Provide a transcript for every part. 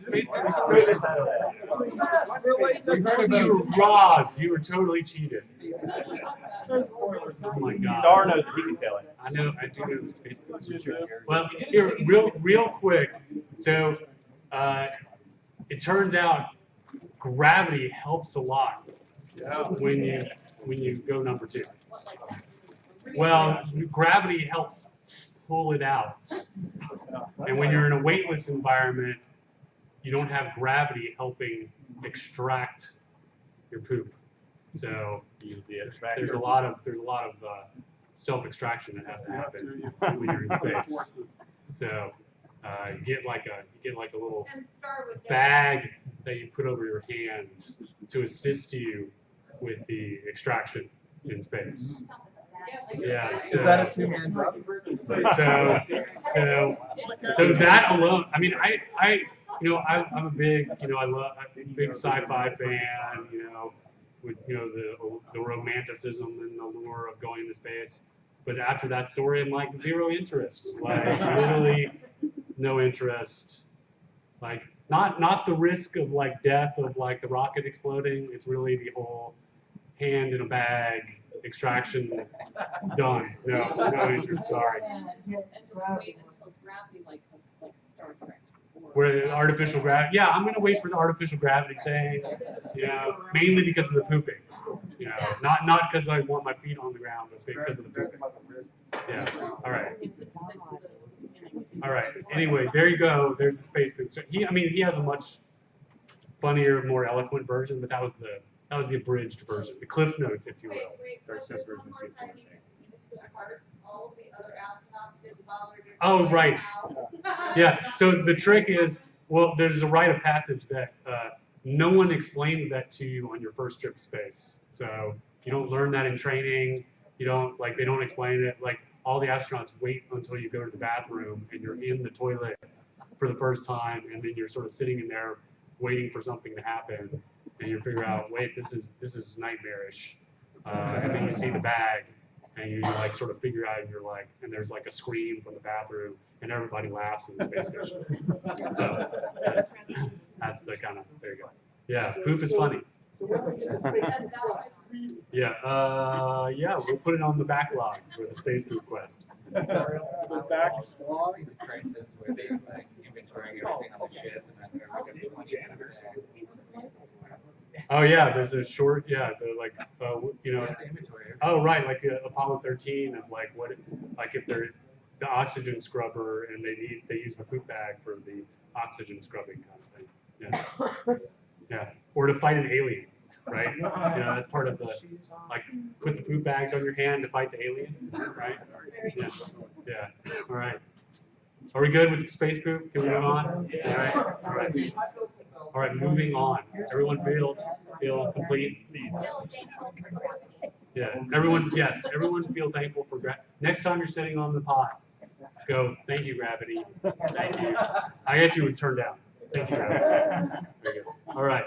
the space poop. You were robbed. You were totally cheated. Oh my God. Starr knows that he can tell it. I know. I do know the space poop. Well, here, real quick. So, it turns out gravity helps a lot when you go number 2. Well, gravity helps pull it out. And when you're in a weightless environment, you don't have gravity helping extract your poop. So there's a lot of self-extraction that has to happen when you're in space. So you get like a little bag that you put over your hands to assist you with the extraction in space. Yeah. So, is that a 2-man job? So that alone. I mean, I'm a big, I'm a big sci-fi fan. With the romanticism and the allure of going into space. But after that story, I'm like zero interest. Like literally no interest. Like not the risk of like death of like the rocket exploding. It's really the whole hand in a bag extraction done. No interest. Sorry. And just wait until gravity like Star Trek. Where artificial gravity, yeah, I'm gonna wait for the artificial gravity thing, mainly because of the pooping, not because I want my feet on the ground, but because of the pooping. Yeah. All right. Anyway, there you go. There's the space poop. So he has a much funnier, more eloquent version, but that was the abridged version, the clip notes, if you will. Oh, right. Yeah, so the trick is, well, there's a rite of passage that no one explains that to you on your first trip to space. So you don't learn that in training. You don't, they don't explain it. Like, all the astronauts wait until you go to the bathroom and you're in the toilet for the first time, and then you're sort of sitting in there waiting for something to happen, and you figure out, wait, this is nightmarish. And then you see the bag, and you sort of figure out, and you're like, and there's like a scream from the bathroom, and everybody laughs in the space station. So that's the kind of, there you go. Yeah, poop is funny. Yeah, we'll put it on the backlog for the space poop quest. The see the crisis where they inventorying everything on the ship, and then everybody 20 minutes. Oh yeah, there's a short, oh right, like Apollo 13 of if they're the oxygen scrubber and they use the poop bag for the oxygen scrubbing kind of thing. Yeah, or to fight an alien, right? That's part of the put the poop bags on your hand to fight the alien, right? Yeah. All right. Are we good with the space poop? Can we move on? All right. All right, moving on. Everyone feel complete? Yeah, everyone feel thankful for gravity. Next time you're sitting on the pod, go, thank you, gravity. Thank you. I guess you would turn down. Thank you, gravity. Very good. All right.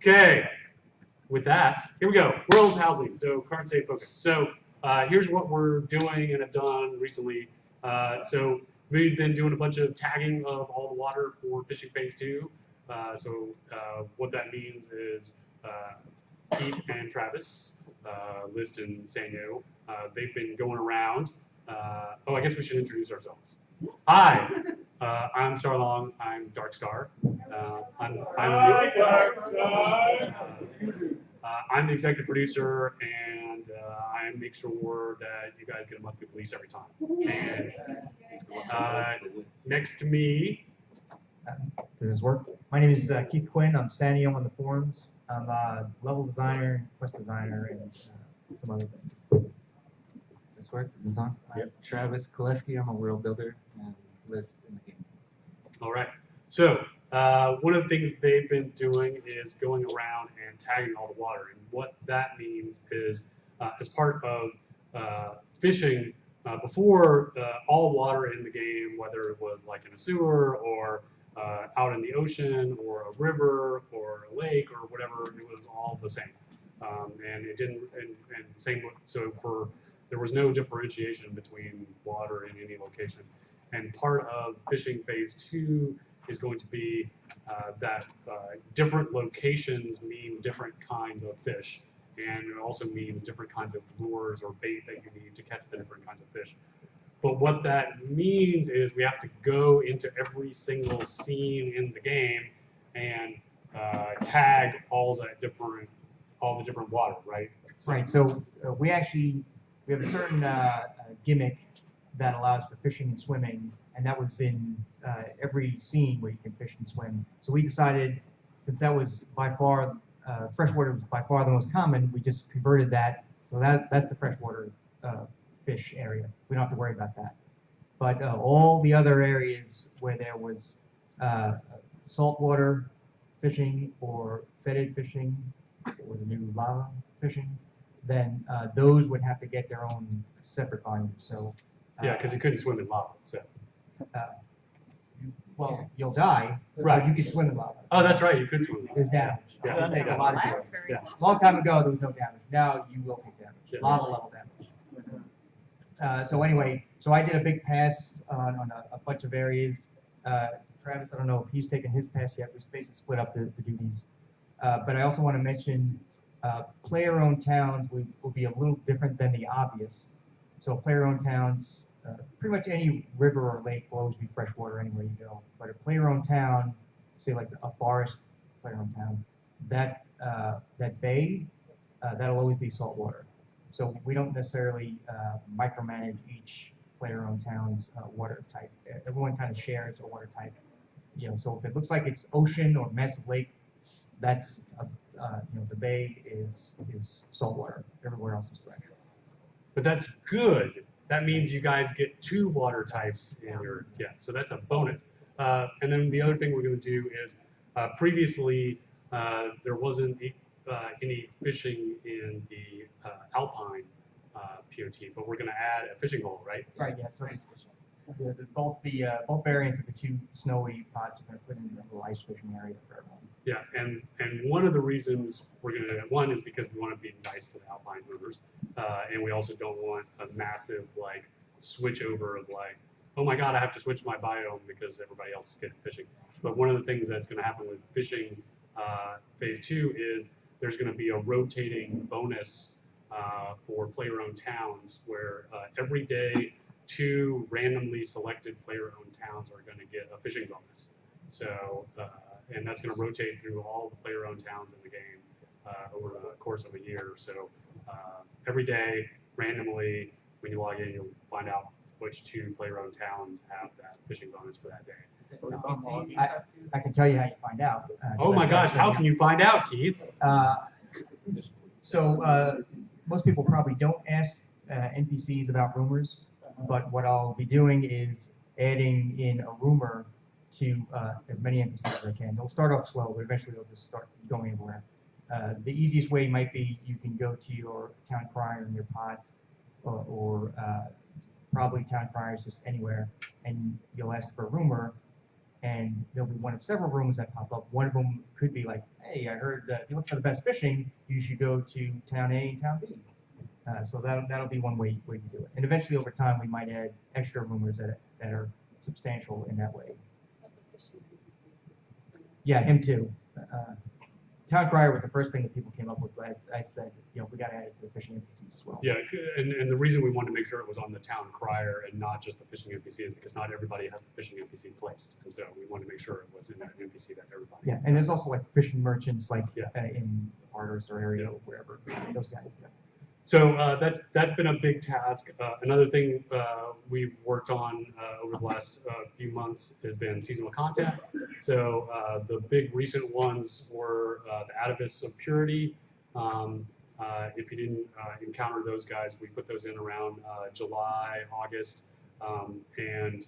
Okay. With that, here we go. World housing. So current state focus. So here's what we're doing and have done recently. So we've been doing a bunch of tagging of all the water for fishing phase 2. What that means is Pete and Travis, List and Sannio, they've been going around. I guess we should introduce ourselves. Hi, I'm Starr. I'm Darkstarr. I'm the executive producer, and I make sure that you guys get a monthly release every time. And next to me. Does this work? My name is Keith Quinn. I'm Sannio on the forums. I'm a level designer, quest designer, and some other things. Does this work? Is this on? Yep. Travis Koleski. I'm a world builder and List in the game. All right. So one of the things they've been doing is going around and tagging all the water. And what that means is, as part of fishing, before all water in the game, whether it was like in a sewer or out in the ocean or a river or a lake or whatever, it was all the same. And it didn't, and same, so there was no differentiation between water in any location. And part of fishing phase 2 is going to be that different locations mean different kinds of fish, and it also means different kinds of lures or bait that you need to catch the different kinds of fish. But what that means is we have to go into every single scene in the game and tag all the different water, right? Right. So we have a certain gimmick that allows for fishing and swimming, and that was in every scene where you can fish and swim. So we decided, since that was by far freshwater was by far the most common, we just converted that. So that's the freshwater fish area. We don't have to worry about that. But all the other areas where there was saltwater fishing or fetid fishing or the new lava fishing, then those would have to get their own separate volume. So Yeah, because you couldn't swim in lava. So. Well, you'll die. Right. But you can swim in lava. Oh, that's right. You could swim in lava. There's damage. Yeah. It'll take a lot of damage. Very Yeah. well. Long time ago, there was no damage. Now you will take damage. Yeah. Lava level damage. So anyway, so I did a big pass on a bunch of areas. Travis, I don't know if he's taken his pass yet. We basically split up the duties. But I also want to mention player-owned towns will be a little different than the obvious. So player-owned towns, pretty much any river or lake will always be freshwater anywhere you go. But a player-owned town, say like a forest player-owned town, that bay, that'll always be saltwater. So we don't necessarily micromanage each player-owned town's water type. Everyone kind of shares a water type. So if it looks like it's ocean or massive lake, that's the bay is saltwater. Everywhere else is fresh. But that's good. That means you guys get 2 water types in your, so that's a bonus. And then the other thing we're going to do is, previously there wasn't any fishing in the alpine POT, but we're going to add a fishing hole, right? Right. Yeah. So both variants of the 2 snowy pods are going to put in a little ice fishing area for everyone. Yeah, and one of the reasons we're going to, one is because we want to be nice to the alpine movers, and we also don't want a massive switch over of oh my God, I have to switch my biome because everybody else is getting fishing. But one of the things that's going to happen with fishing phase 2 is there's going to be a rotating bonus for player-owned towns where every day 2 randomly selected player-owned towns are going to get a fishing bonus. So, and that's going to rotate through all the player-owned towns in the game over the course of a year. So every day, randomly, when you log in, you'll find out which 2 player-owned towns have that fishing bonus for that day. I can tell you how you find out. Oh my gosh, how can you find out, Keith? So most people probably don't ask NPCs about rumors, but what I'll be doing is adding in a rumor to as many NPCs as I can. They'll start off slow, but eventually they'll just start going everywhere. The easiest way might be you can go to your town crier in your pot, or probably town criers just anywhere, and you'll ask for a rumor, and there'll be one of several rumors that pop up. One of them could be like, hey, I heard that if you look for the best fishing, you should go to town A and town B. So that'll be one way to do it. And eventually over time we might add extra rumors that are substantial in that way. Yeah, him too. Town crier was the first thing that people came up with, but I said, we got to add it to the fishing NPCs as well. Yeah, and the reason we wanted to make sure it was on the town crier and not just the fishing NPC is because not everybody has the fishing NPC placed, and so we wanted to make sure it was in that NPC that everybody. Yeah, and there's also fishing merchants Yeah. In Arters or area or wherever. Those guys. Yeah. So that's been a big task. Another thing we've worked on over the last few months has been seasonal content. So the big recent ones were the Atavists of Purity. If you didn't encounter those guys, we put those in around July, August, and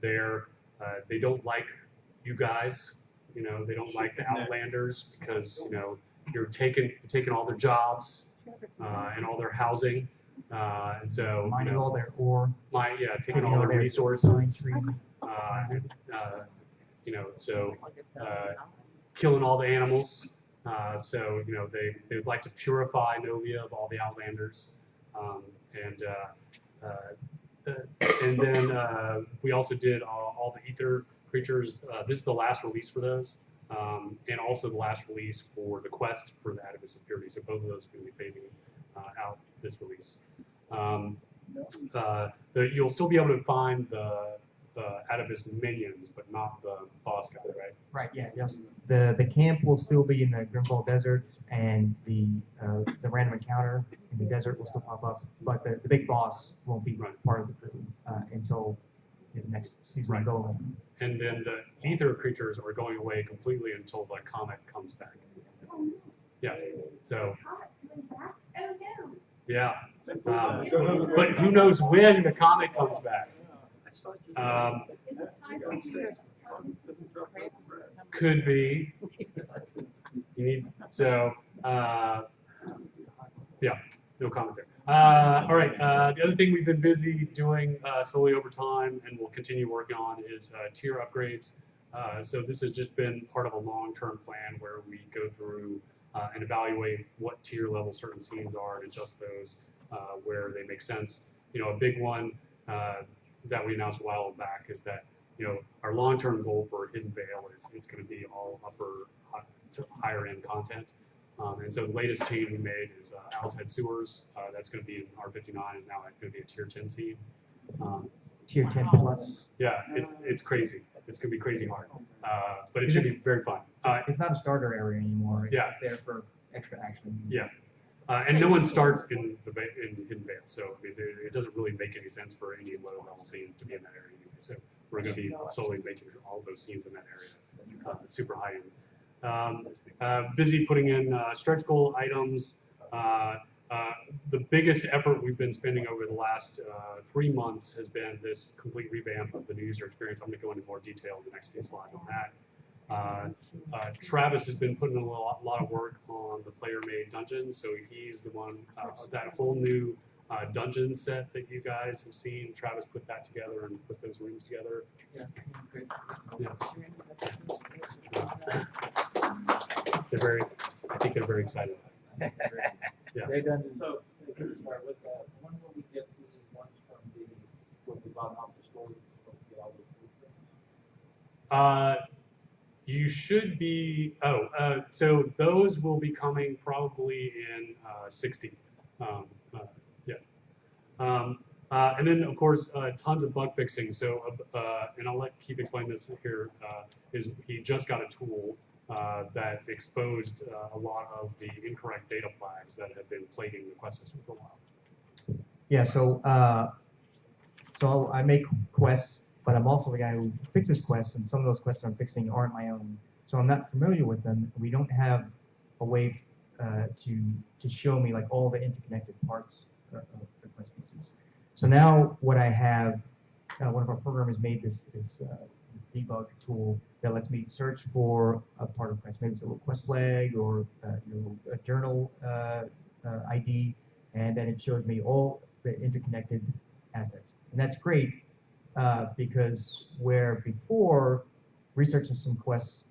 they don't like you guys. They don't like the Outlanders because you're taking all their jobs. And all their housing, and so mining all their ore, taking all their resources, so killing all the animals. So they would like to purify Novia of all the Outlanders, and then we also did all the ether creatures. This is the last release for those, and also the last release for the quest for the Atavist Impurity. So both of those are going to be phasing out this release. You'll still be able to find the Atavist minions, but not the boss guy, right? Right. Yeah. Yes. The camp will still be in the Grimfall Desert, and the random encounter in the desert will still pop up, but the big boss won't be part of the crew until his next season Right. goal. And then the ether creatures are going away completely until the comet comes back. Yeah. So. Yeah. But who knows when the comet comes back? Is it time for your Krampus is coming? Could be. You need yeah, no comment there. All right. The other thing we've been busy doing slowly over time, and we'll continue working on, is tier upgrades. So this has just been part of a long-term plan where we go through and evaluate what tier level certain scenes are and adjust those where they make sense. You know, a big one that we announced a while back is that, you know, our long-term goal for Hidden Veil is it's going to be all upper to higher end content. And so the latest change we made is Owl's Head Sewers. That's going to be in R59 is now going to be a tier 10 scene. Tier 10 plus. Yeah, it's crazy. It's going to be crazy hard, but it should be very fun. It's not a starter area anymore. Yeah. It's there for extra action. Yeah. And no one starts in Hidden Veil, so I mean, it doesn't really make any sense for any low-level scenes to be in that area anyway. So we're going to be slowly making all those scenes in that area super high-end. Busy putting in stretch goal items. The biggest effort we've been spending over the last 3 months has been this complete revamp of the new user experience. I'm going to go into more detail in the next few slides on that. Travis has been putting in a lot of work on the player-made dungeons, so he's the one, that whole new dungeon set that you guys have seen. Travis put that together and put those rooms together. Yeah, Chris. I think they're very excited. Yeah. They done, so, start with that, when will we get the ones from when we bought off the store, get all the blueprints? You should be, so those will be coming probably in 60. And then, of course, tons of bug fixing. So, and I'll let Keith explain this here, is he just got a tool that exposed a lot of the incorrect data flags that have been plaguing the quest system for a while. Yeah, so I make quests, but I'm also the guy who fixes quests, and some of those quests I'm fixing aren't my own. So I'm not familiar with them. We don't have a way to show me like all the interconnected parts of the quest pieces. So now what I have, one of our programmers made this debug tool that lets me search for a part of quest. Maybe it's a request flag or a journal ID, and then it shows me all the interconnected assets. And that's great because where before researching some quests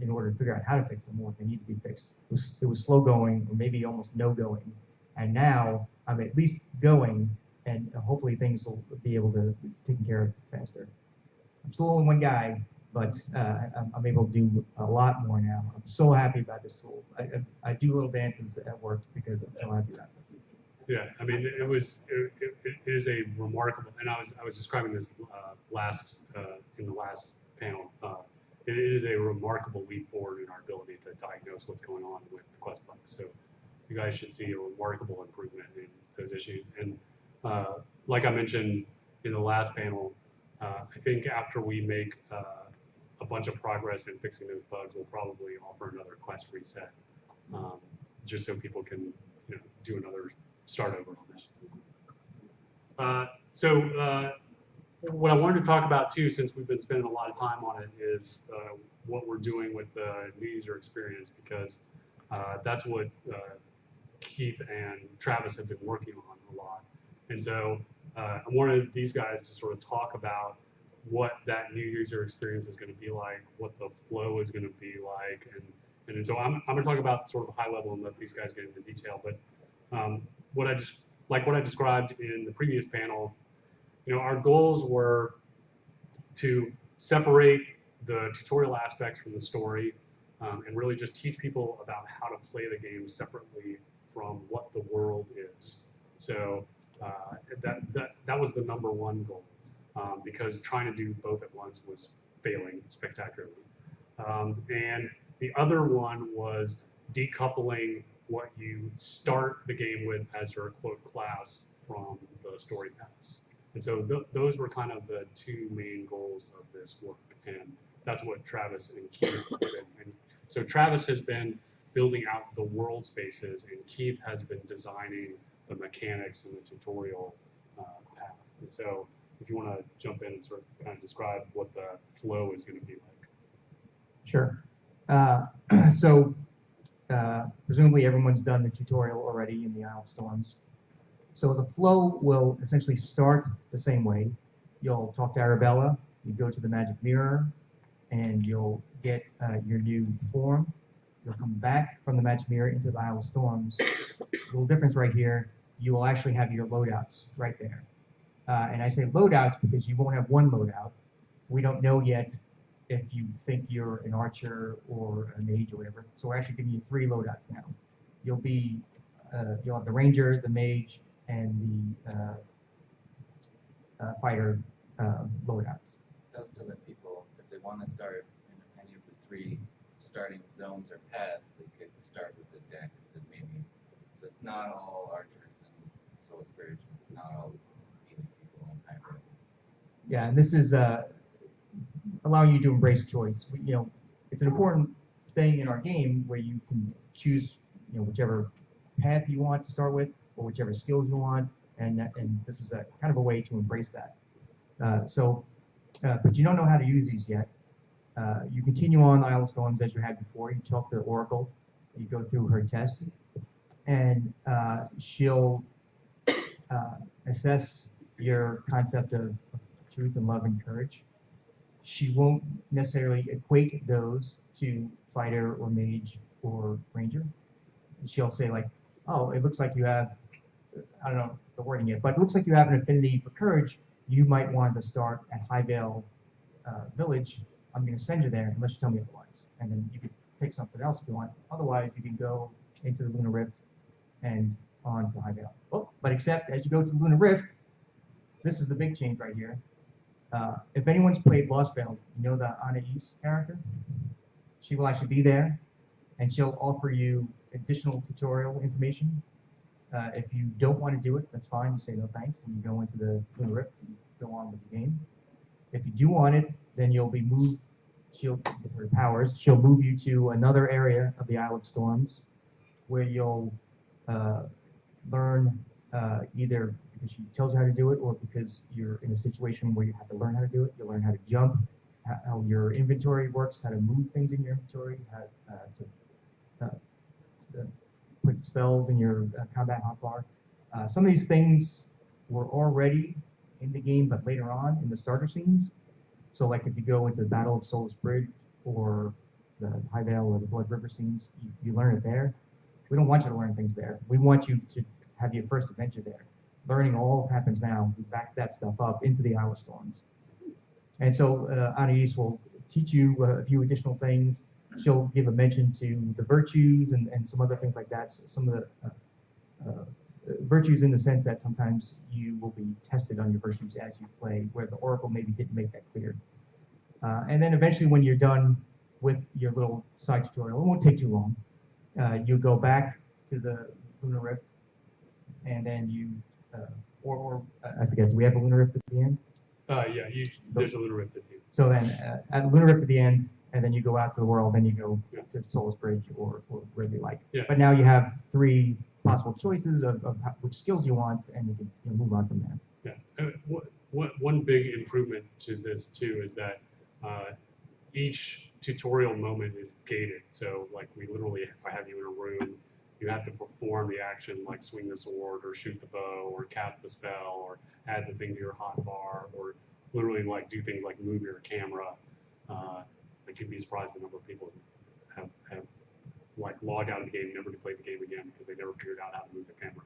in order to figure out how to fix them or if they need to be fixed, it was slow going or maybe almost no going. And now I'm at least going, and hopefully things will be able to be taken care of faster. I'm still only one guy, but I'm able to do a lot more now. I'm so happy about this tool. I do little dances at work because I'm so happy about this. Yeah, I mean, it is a remarkable, and I was describing this in the last panel. It is a remarkable leap forward in our ability to diagnose what's going on with the quest bugs. So you guys should see a remarkable improvement in those issues. And like I mentioned in the last panel, I think after we make a bunch of progress in fixing those bugs, we'll probably offer another quest reset, just so people can, do another start over on that. What I wanted to talk about too, since we've been spending a lot of time on it, is what we're doing with the new user experience, because that's what Keith and Travis have been working on a lot. And so I wanted these guys to sort of talk about what that new user experience is going to be like, what the flow is going to be like, and so I'm going to talk about sort of high level and let these guys get into detail. But what I described in the previous panel, our goals were to separate the tutorial aspects from the story, and really just teach people about how to play the game separately from what the world is. So that was the #1 goal, because trying to do both at once was failing spectacularly. And the other one was decoupling what you start the game with as your quote class from the story paths. And so those were kind of the two main goals of this work, and that's what Travis and Keith did. And so Travis has been building out the world spaces, and Keith has been designing the mechanics and the tutorial path. And so if you want to jump in and sort of kind of describe what the flow is going to be like. Sure. So presumably everyone's done the tutorial already in the Isle of Storms. So the flow will essentially start the same way. You'll talk to Arabella, you go to the magic mirror, and you'll get your new form. You'll come back from the magic mirror into the Isle of Storms. The little difference right here, you will actually have your loadouts right there. And I say loadouts because you won't have one loadout. We don't know yet if you think you're an archer or a mage or whatever. So we're actually giving you 3 loadouts now. You'll have the ranger, the mage, and the fighter loadouts. That was to let people, if they want to start in any of the 3 starting zones or paths, they could start with the deck that maybe, so it's not all archers and soul spirits, it's not all healing people and hybrid. Yeah, and this is allowing you to embrace choice. It's an important thing in our game where you can choose, whichever path you want to start with, or whichever skills you want, and this is a kind of a way to embrace that. But you don't know how to use these yet. You continue on Isle of Storms as you had before. You talk to the Oracle, you go through her test, and she'll assess your concept of truth and love and courage. She won't necessarily equate those to fighter or mage or ranger. She'll say like, oh, it looks like you have, I don't know the wording yet, but it looks like you have an affinity for courage. You might want to start at Highvale Village. I'm going to send you there unless you tell me otherwise. And then you could pick something else if you want. Otherwise, you can go into the Lunar Rift and on to Highvale. Oh, but except as you go to the Lunar Rift, this is the big change right here. If anyone's played Lost Veil, you know the Anais character? She will actually be there, and she'll offer you additional tutorial information. If you don't want to do it, that's fine. You say no thanks, and you go into the Lunar Rift and go on with the game. If you do want it, then you'll be moved. With her powers, she'll move you to another area of the Isle of Storms, where you'll learn either because she tells you how to do it, or because you're in a situation where you have to learn how to do it. You'll learn how to jump, how your inventory works, how to move things in your inventory, how to put spells in your combat hotbar. Some of these things were already in the game, but later on in the starter scenes. So like if you go into the Battle of Souls Bridge or the Highvale or the Blood River scenes, you learn it there. We don't want you to learn things there. We want you to have your first adventure there. Learning all happens now. We back that stuff up into the Isle of Storms. And so Anais will teach you a few additional things. She'll give a mention to the virtues and some other things like that. So some of the virtues in the sense that sometimes you will be tested on your virtues as you play, where the Oracle maybe didn't make that clear. And then eventually when you're done with your little side tutorial, it won't take too long, you'll go back to the Lunar Rift, and then you, I forget, do we have a Lunar Rift at the end? Yeah, there's a Lunar Rift at the end. So then at the Lunar Rift at the end, and then you go out to the world, then you go to Souls Bridge or wherever you like. Yeah. But now you have 3 possible choices of which skills you want, and you can move on from there. Yeah. One big improvement to this too is that each tutorial moment is gated. So like we literally have you in a room, you have to perform the action like swing the sword or shoot the bow or cast the spell or add the thing to your hotbar or literally like do things like move your camera. Like you'd be surprised the number of people who have like logged out of the game, never to play the game again because they never figured out how to move the camera.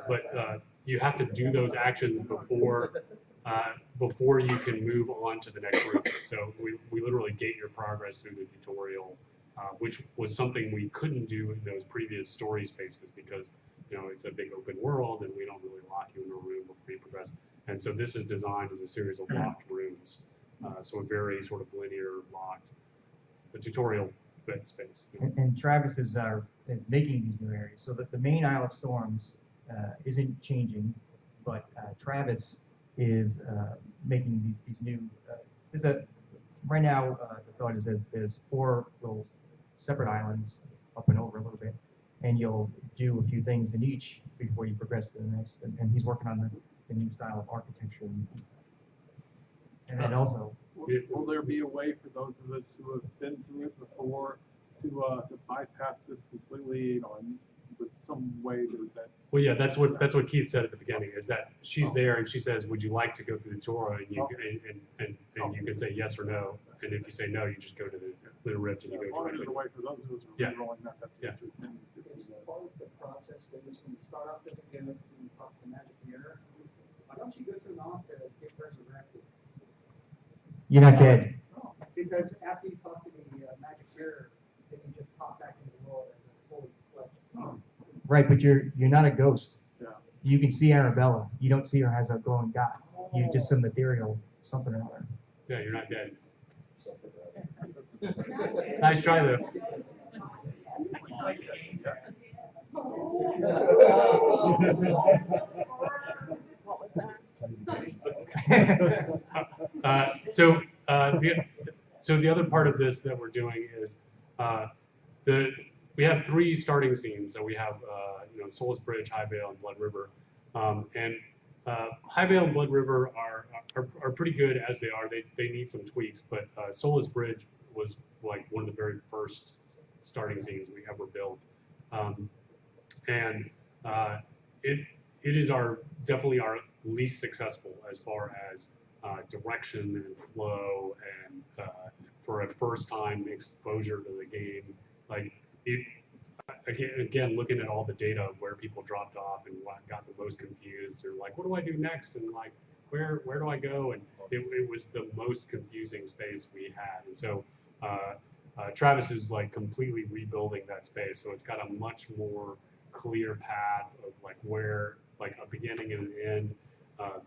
But you have to do those actions before before you can move on to the next room. So we literally gate your progress through the tutorial, which was something we couldn't do in those previous story spaces because it's a big open world and we don't really lock you in a room before you progress. And so this is designed as a series of locked rooms, so a very sort of linear locked tutorial bed space. And Travis is making these new areas, so that the main Isle of Storms isn't changing, but Travis is making these new. Right now the thought is there's 4 little separate islands up and over a little bit, and you'll do a few things in each before you progress to the next. And he's working on the new style of architecture and stuff. And then also, will there be a way for those of us who have been through it before to bypass this completely, and with some way that? Well, yeah, that's what Keith said at the beginning. Is that she's there and she says, "Would you like to go through the tour?" And you and you can say yes or no. And if you say no, you just go to the Lunar Rift and you go directly. There's a way for those of us who Yeah. are rolling that. Yeah. It's part of the process, because when you start off this again, and you talk to the magic mirror, why don't you go through and off to get resurrected? you're not dead. No, because after you talk to the magic mirror, then you just pop back into the world as a fully fledged. Right, but you're not a ghost. Yeah. You can see Arabella. You don't see her as a glowing dot. You're just some ethereal something or other. Yeah, you're not dead. Nice try though. What was that? So the other part of this that we're doing is we have 3 starting scenes. So we have Soulless Bridge, High Vale, and Blood River, and High Vale and Blood River are pretty good as they are. They need some tweaks, but Soulless Bridge was like one of the very first starting scenes we ever built, and it is definitely our least successful as far as direction and flow and for a first time exposure to the game. Like again, looking at all the data of where people dropped off and what got the most confused, they're like, what do I do next? And like, where do I go? And it was the most confusing space we had. And so Travis is like completely rebuilding that space. So it's got a much more clear path of like where, like a beginning and an end.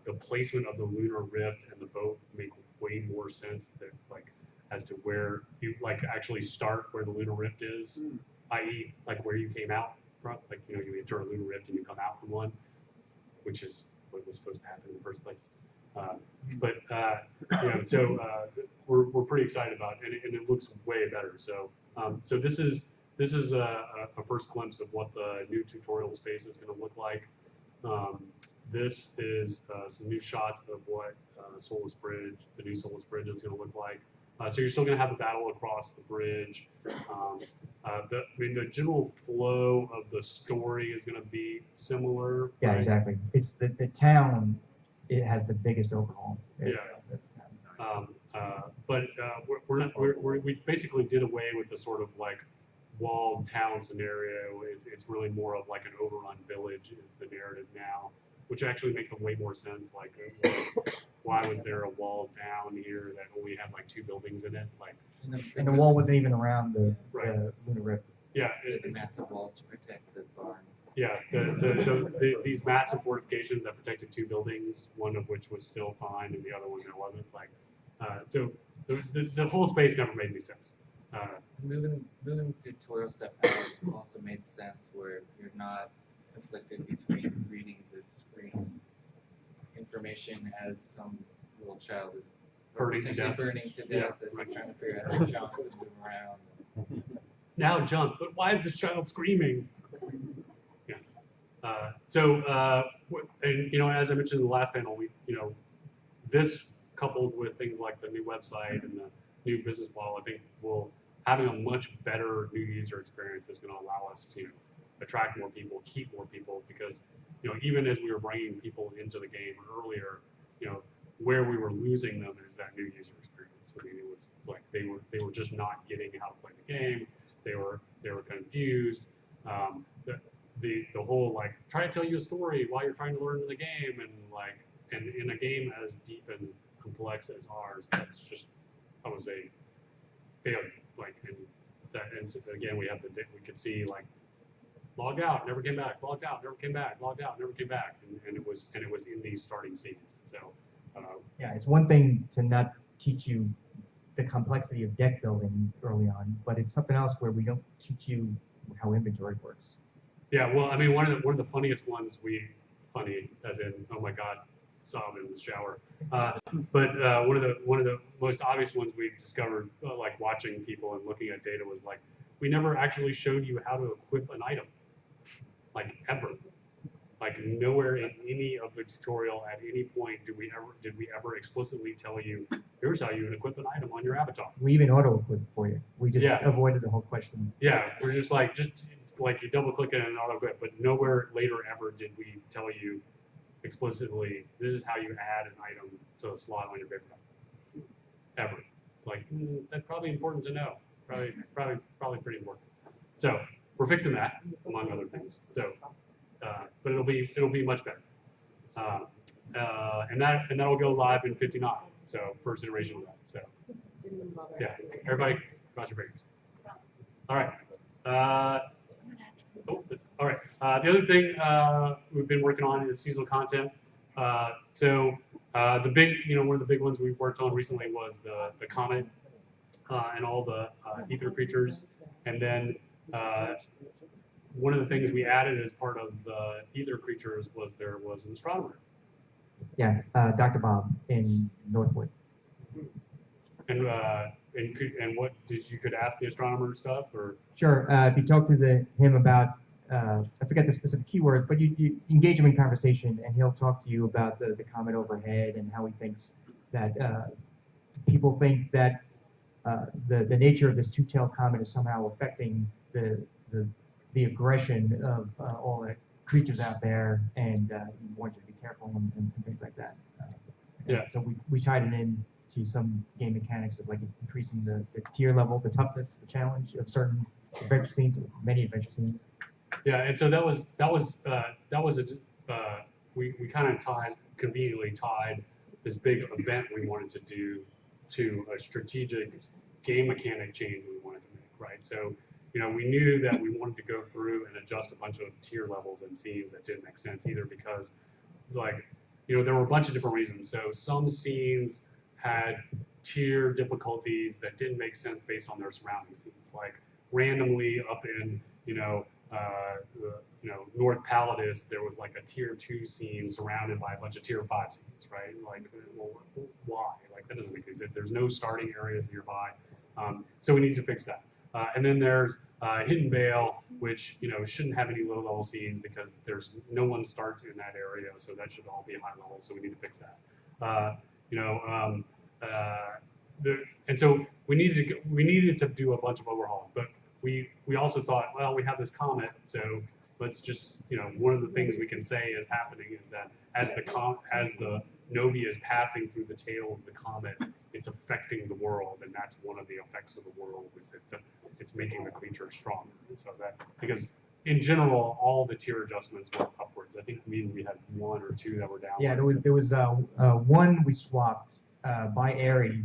The placement of the Lunar Rift and the boat make way more sense that like as to where you like actually start where the Lunar Rift is, i.e. like where you came out from. Like you enter a Lunar Rift and you come out from one, which is what was supposed to happen in the first place. So we're pretty excited about it, and it looks way better. So so this is a first glimpse of what the new tutorial space is going to look like. This is some new shots of what Soulless Bridge, the new Soulless Bridge, is going to look like. So you're still going to have a battle across the bridge. The general flow of the story is going to be similar. Yeah, right? exactly. It's the town. It has the biggest overhaul. Yeah. We basically did away with the sort of like walled town scenario. It's really more of like an overrun village is the narrative now, which actually makes way more sense. Like, why was there a walled town here that only had like 2 buildings in it? Like, And the wall wasn't even around the Lunar Rift. yeah, The massive walls to protect the barn. yeah. These massive fortifications that protected 2 buildings, one of which was still fine and the other one that wasn't. Like, so the whole space never made any sense. Moving tutorial stuff out also made sense where you're not conflicted between reading the screen information as some little child is Burning to potentially death. burning to Yeah, death as right. you're trying to figure out how to jump and move around. Now jump, but why is this child screaming? Yeah. And as I mentioned in the last panel, this coupled with things like the new website and the new business model, I think having a much better new user experience is going to allow us to attract more people, keep more people, because even as we were bringing people into the game earlier, where we were losing them is that new user experience. I mean, it was like they were just not getting how to play the game. They were confused. The whole like try to tell you a story while you're trying to learn the game, and like and in a game as deep and complex as ours, that's just, I would say, failure. Like, and so again, we could see like, logged out, never came back, logged out, never came back, logged out, never came back, and it was in these starting scenes. So, yeah, it's one thing to not teach you the complexity of deck building early on, but it's something else where we don't teach you how inventory works. yeah, well, I mean, one of the funniest ones funny as in, oh my God, sob in the shower. But one of the most obvious ones we discovered, like watching people and looking at data, was like, we never actually showed you how to equip an item, like ever. Like nowhere in any of the tutorial at any point did we ever explicitly tell you, here's how you equip an item on your avatar. We even auto-equip for you. We just Yeah. avoided the whole question. Yeah, we're just like you double click it and auto equip, but nowhere later ever did we tell you explicitly, this is how you add an item to a slot on your paper cup. Ever. Like, that's probably important to know. Probably pretty important. So we're fixing that, among other things. So, but it'll be much better. And that'll go live in 59. So first iteration of that. So yeah, everybody cross your fingers. All right. All right. The other thing we've been working on is seasonal content. So the big, one of the big ones we worked on recently was the comet and all the ether creatures. And then one of the things we added as part of the ether creatures was there was an astronomer. Yeah, Dr. Bob in Northwood. And what you could ask the astronomer stuff, or? Sure. If you talk to him about, I forget the specific keywords, but you engage him in conversation, and he'll talk to you about the comet overhead and how he thinks that people think that the nature of this two-tailed comet is somehow affecting the aggression of all the creatures out there, and he wants you to be careful and things like that. Yeah. So we tied it in to some game mechanics of like increasing the tier level, the toughness, the challenge of certain adventure scenes, many adventure scenes. Yeah, and so that was we kind of conveniently tied this big event we wanted to do to a strategic game mechanic change we wanted to make, right? So, we knew that we wanted to go through and adjust a bunch of tier levels and scenes that didn't make sense either because, like, there were a bunch of different reasons. So some scenes had tier difficulties that didn't make sense based on their surrounding scenes, like randomly up in, North Palatis, there was like a tier 2 scene surrounded by a bunch of tier 5 scenes, right? Like, well, why? Like, that doesn't make any sense. There's no starting areas nearby. So we need to fix that. And then there's Hidden Vale, which, shouldn't have any low-level scenes because no one starts in that area, so that should all be high level, so we need to fix that. And so we needed to do a bunch of overhauls, but we also thought, well, we have this comet, so let's just, one of the things we can say is happening is that as the Novi is passing through the tail of the comet, it's affecting the world, and that's one of the effects of the world is it's making the creature stronger. And so that, because in general, all the tier adjustments were upwards. I think we had 1 or 2 that were down. Yeah, there was one we swapped by Airy.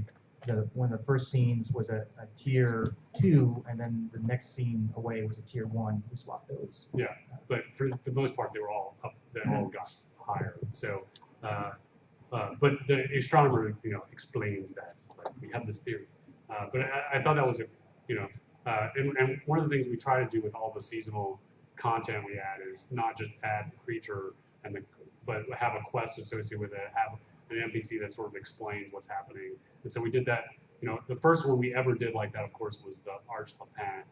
One of the first scenes was a tier 2, and then the next scene away was a tier 1. We swapped those. Yeah, but for the most part, they were all up. They all got higher. So, but the astronomer, explains that. Like, we have this theory. But I thought that was and one of the things we try to do with all the seasonal content we add is not just add the creature but have a quest associated with it, have an NPC that sort of explains what's happening. And so we did that. The first one we ever did like that, of course, was the Arch Lapin.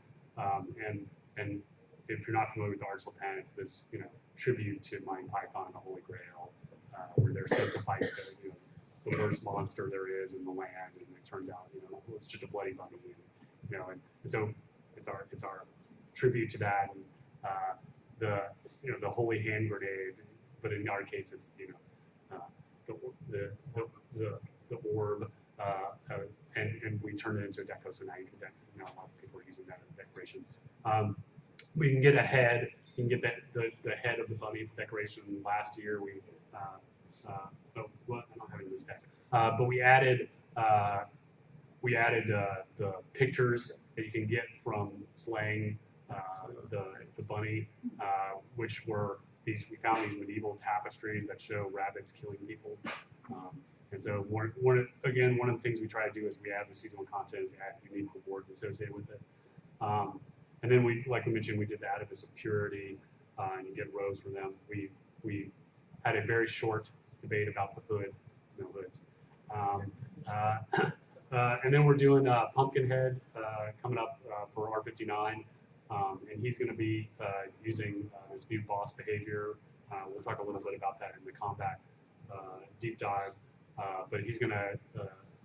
And if you're not familiar with the Arch Lapin, it's this tribute to Mind Python, the Holy Grail, where they're said to fight the worst monster there is in the land, and it turns out it's just a bloody bunny. And so it's our tribute to that, and the Holy Hand Grenade, but in our case it's the orb, and we turned it into a deco. So now you can lots of people are using that as a decoration. We can get a head. You can get the head of the bunny decoration. Last year we oh, well, I don't have it in this deck. But we added the pictures that you can get from slaying the bunny, which were these. We found these medieval tapestries that show rabbits killing people. And so one of the things we try to do is we add the seasonal content, is add unique rewards associated with it. And then like we mentioned, we did the Edifice of Purity, and you get robes for them. We had a very short debate about the hood, no hoods. And then we're doing Pumpkinhead coming up for R59, and he's going to be using this new boss behavior. We'll talk a little bit about that in the combat deep dive. But he's going to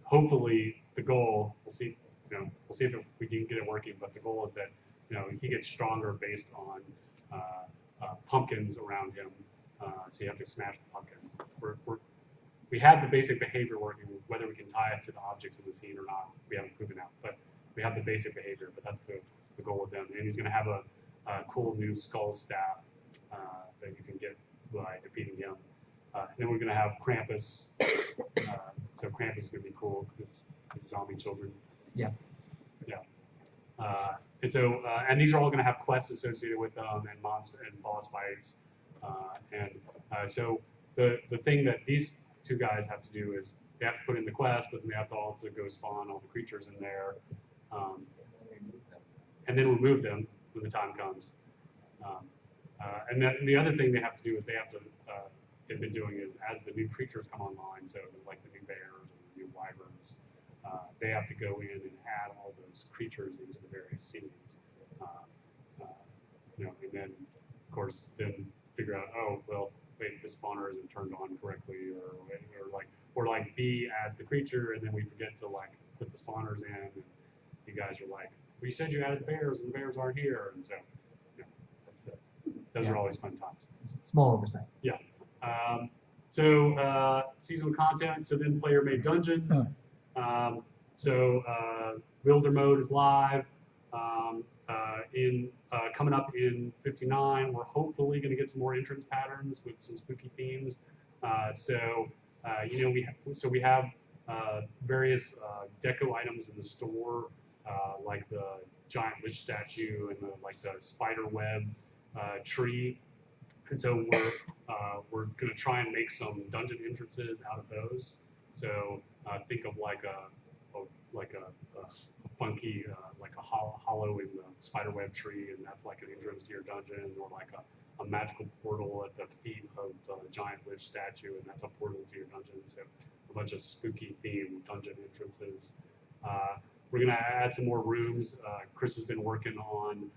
hopefully the goal. We'll see. We'll see if we can get it working. But the goal is that he gets stronger based on pumpkins around him. So you have to smash the pumpkins. We have the basic behavior working. Whether we can tie it to the objects in the scene or not, we haven't proven out. But we have the basic behavior. But that's the goal with them. And he's going to have a cool new skull staff that you can get by defeating him. And then we're going to have Krampus. So Krampus is going to be cool because he's zombie children. Yeah. Yeah. And so, and these are all going to have quests associated with them and monster and boss fights. So the thing that these two guys have to do is they have to put in the quest, but then they have to also go spawn all the creatures in there, and then remove them when the time comes. And then the other thing they have to do is they have to. They've been doing is as the new creatures come online, so like the new bears or the new wyverns, they have to go in and add all those creatures into the various scenes. And then of course then figure out, oh well, wait, the spawner isn't turned on correctly, or like be as the creature, and then we forget to like put the spawners in, and you guys are like, well, you said you added bears, and the bears aren't here, and so that's it. Those are always fun times. Small oversight. Yeah. Seasonal content. So then player-made dungeons. Builder mode is live. Coming up in 59, we're hopefully going to get some more entrance patterns with some spooky themes. We have various deco items in the store, like the giant witch statue and the spider web tree. And so we're going to try and make some dungeon entrances out of those. So think of like a funky, like a hollow in the spiderweb tree, and that's like an entrance to your dungeon, or like a magical portal at the feet of the giant witch statue, and that's a portal to your dungeon. So a bunch of spooky themed dungeon entrances. We're going to add some more rooms. Chris has been working on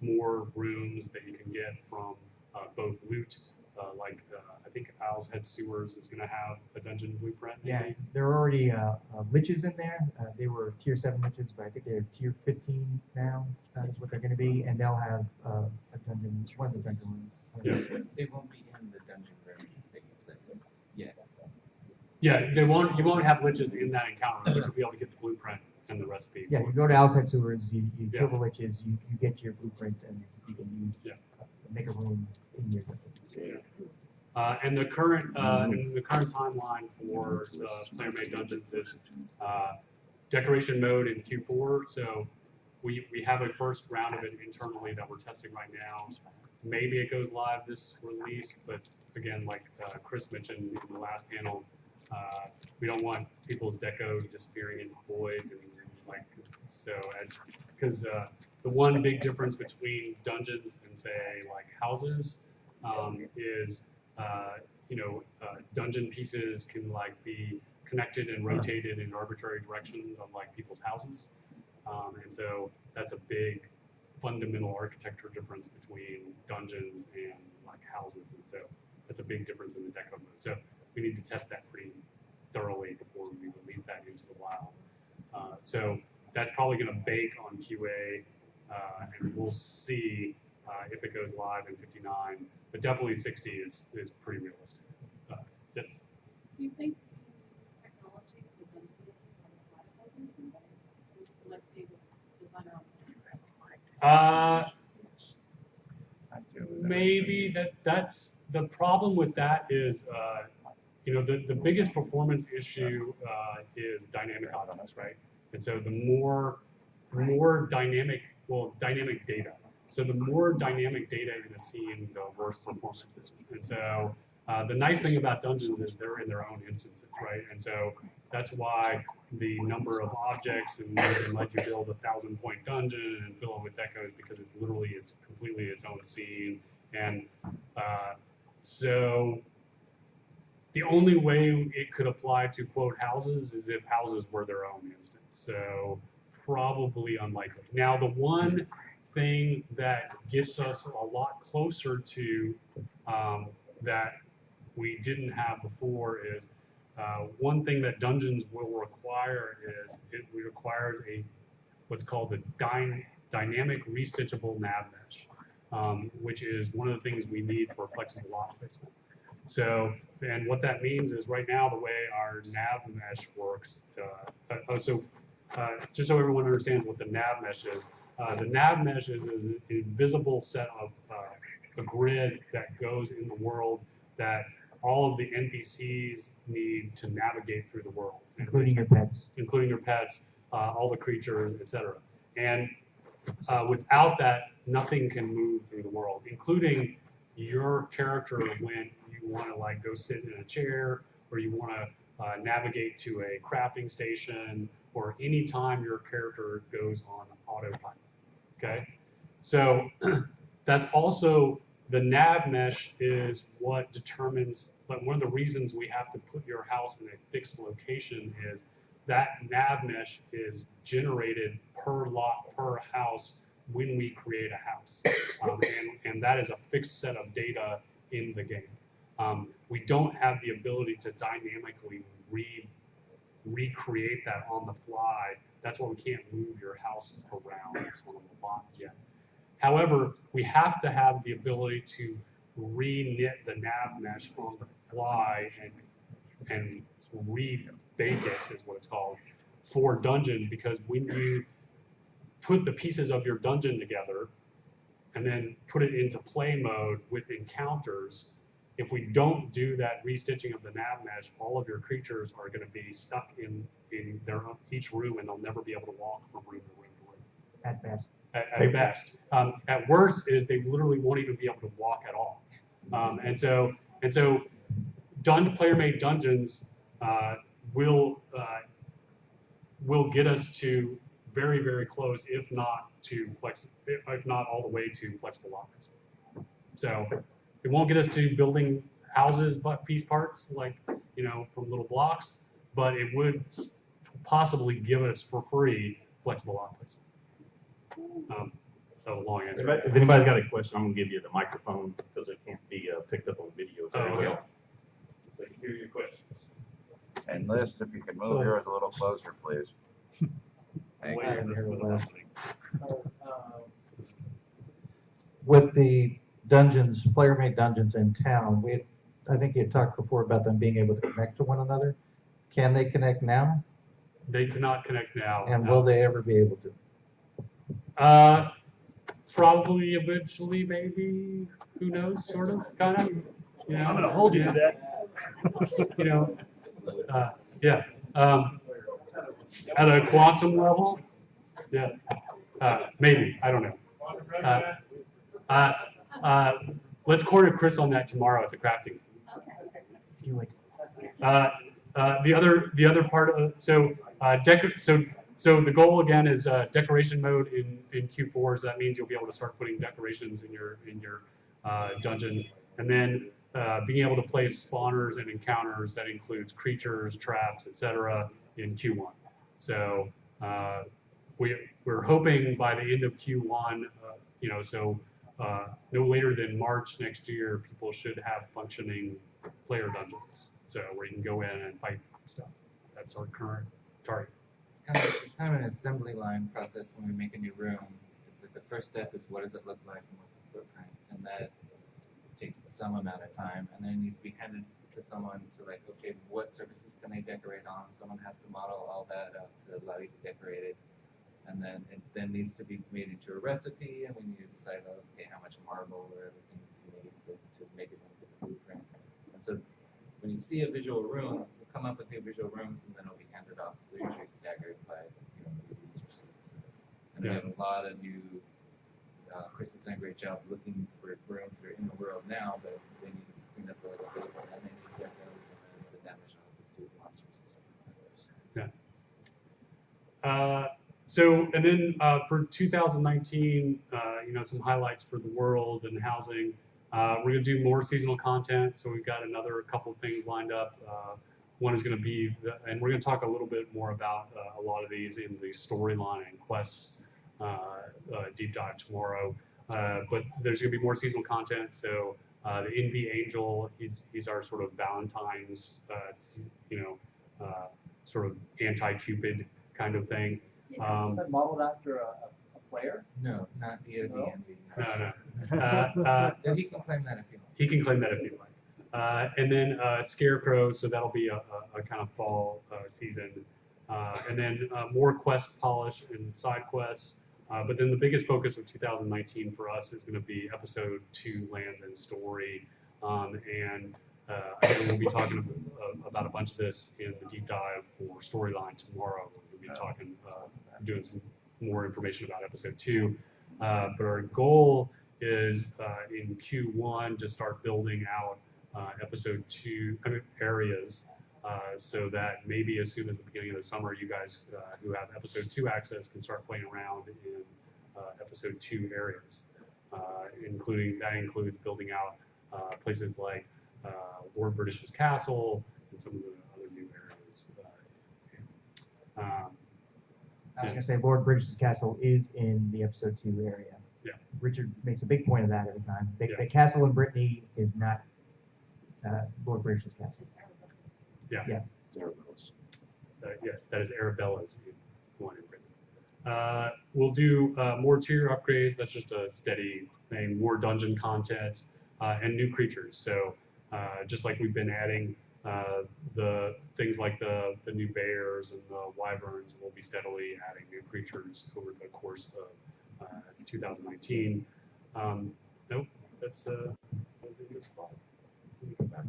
more rooms that you can get from both loot, I think Owl's Head Sewers is going to have a dungeon blueprint. Yeah, there are already liches in there. They were tier 7 liches, but I think they're tier 15 now, is what they're going to be, and they'll have a dungeon, one of the dungeon rooms. Yeah. They won't be in the dungeon room that you play with yet. Yeah, you won't have liches in that encounter, but you'll be able to get the blueprint and the recipe. Yeah, you go to Owl's Head Sewers, you kill the liches, you get your blueprint, and you can use make a room in your dungeon. And the current timeline for player-made dungeons is decoration mode in Q4. So we have a first round of it internally that we're testing right now. Maybe it goes live this release, but again, like Chris mentioned in the last panel, we don't want people's deco disappearing into the void, because the one big difference between dungeons and say like houses is dungeon pieces can like be connected and rotated in arbitrary directions, unlike people's houses, and so that's a big fundamental architecture difference between dungeons and like houses, and so that's a big difference in the deco mode. So we need to test that pretty thoroughly before we release that into the wild. So that's probably going to bake on QA, and we'll see if it goes live in 59. But definitely 60 is pretty realistic. Yes? Do you think technology could benefit from the like they design our own? Maybe See, that's the problem with that is, you know, the biggest performance issue is dynamic objects, right? And so the more dynamic, well, dynamic data. So the more dynamic data in a scene, the worse performance is. And so the nice thing about dungeons is they're in their own instances, right? And so that's why the number of objects and we can let you build 1,000-point dungeon and fill it with decos because it's literally, it's completely its own scene. And so the only way it could apply to quote houses is if houses were their own instance. So probably unlikely. Now the one thing that gets us a lot closer to that we didn't have before is one thing that dungeons will require is it requires what's called a dynamic restitchable nav mesh, which is one of the things we need for flexible lot placement. So, and what that means is right now the way our nav mesh works, just so everyone understands what the nav mesh is, the nav mesh is an invisible set of a grid that goes in the world that all of the NPCs need to navigate through the world. Including your pets. Including your pets, all the creatures, etc. And without that, nothing can move through the world, including your character when you want to like go sit in a chair or you want to navigate to a crafting station or any time your character goes on autopilot. Okay, so that's also the nav mesh is what determines, but one of the reasons we have to put your house in a fixed location is that nav mesh is generated per lot, per house when we create a house. And that is a fixed set of data in the game. We don't have the ability to dynamically recreate that on the fly. That's why we can't move your house around on the lot yet. However, we have to have the ability to re-knit the nav mesh on the fly and re-bake it, is what it's called, for dungeons, because when you put the pieces of your dungeon together and then put it into play mode with encounters, if we don't do that restitching of the nav mesh, all of your creatures are going to be stuck in each room and they'll never be able to walk from room to room to room. At best. At best. At worst is they literally won't even be able to walk at all. And so player-made dungeons will get us to very, very close, if not all the way to flexible optics. So it won't get us to building houses, but piece parts like, you know, from little blocks, but it would possibly give us for free flexible optics. That was a long answer. If anybody's got a question, I'm gonna give you the microphone because it can't be picked up on video. Oh, okay. So you can hear your questions. And List, if you could move yours a little closer, please. Thank you. With the dungeons, player-made dungeons in town, I think you had talked before about them being able to connect to one another. Can they connect now? They cannot connect now. And will they ever be able to? Probably eventually, maybe. Who knows? Sort of, kind of. You know, I'm gonna hold you to that. You know, yeah. At a quantum level, yeah. Maybe, I don't know. Let's corner Chris on that tomorrow at the crafting. Do it. The other part of so the goal again is decoration mode in Q4. So that means you'll be able to start putting decorations in your dungeon, and then being able to place spawners and encounters that includes creatures, traps, etc. in Q1. So we're hoping by the end of Q1, no later than March next year, people should have functioning player dungeons. So where you can go in and fight stuff. That's our current target. It's kind of an assembly line process when we make a new room. It's like the first step is what does it look like and what's the footprint, and that takes some amount of time, and then it needs to be handed to someone to like, okay, what surfaces can they decorate on? Someone has to model all that out to allow you to decorate it, and then it then needs to be made into a recipe, and we need to decide, okay, how much marble or everything you made to make it into the blueprint. And so when you see a visual room, we'll come up with new visual rooms and then it'll be handed off. So they're usually staggered by movies or something. And we have a lot of new. Chris has done a great job looking for rooms that are in the world now, but they need to be cleaned up a little bit, and then they need decos, and then the damage office to monsters and stuff like that. Yeah. So, and then for 2019, some highlights for the world and housing. We're going to do more seasonal content, so we've got another couple of things lined up. One is going to be, and we're going to talk a little bit more about a lot of these in the storyline and quests deep dive tomorrow. But there's going to be more seasonal content. So the NB Angel, he's our sort of Valentine's, sort of anti-Cupid kind of thing. Is that modeled after a player? No, not DOD No? Envy. No. No, he can claim that if he wants. He can claim that if you like. And then Scarecrow, so that'll be a kind of fall season. And then more quest polish and side quests. But then the biggest focus of 2019 for us is going to be episode 2, Lands and Story. And again, we'll be talking about a bunch of this in the deep dive for storyline tomorrow. We'll be talking, doing some more information about episode 2. But our goal is in Q1 to start building out episode 2 areas, so that maybe as soon as the beginning of the summer, you guys who have episode 2 access can start playing around in episode 2 areas, that includes building out places like Lord British's castle and some of the other new areas. I was going to say Lord British's castle is in the episode 2 area. Yeah. Richard makes a big point of that every time. The Yeah. castle in Brittany is not Lord British's castle. Yeah. Yes. Yes, that is Arabella's one in Britain. We'll do more tier upgrades. That's just a steady thing. More dungeon content and new creatures. So just like we've been adding the things like the new bears and the wyverns, we'll be steadily adding new creatures over the course of 2019. Nope, that's a good slide. Let me go back.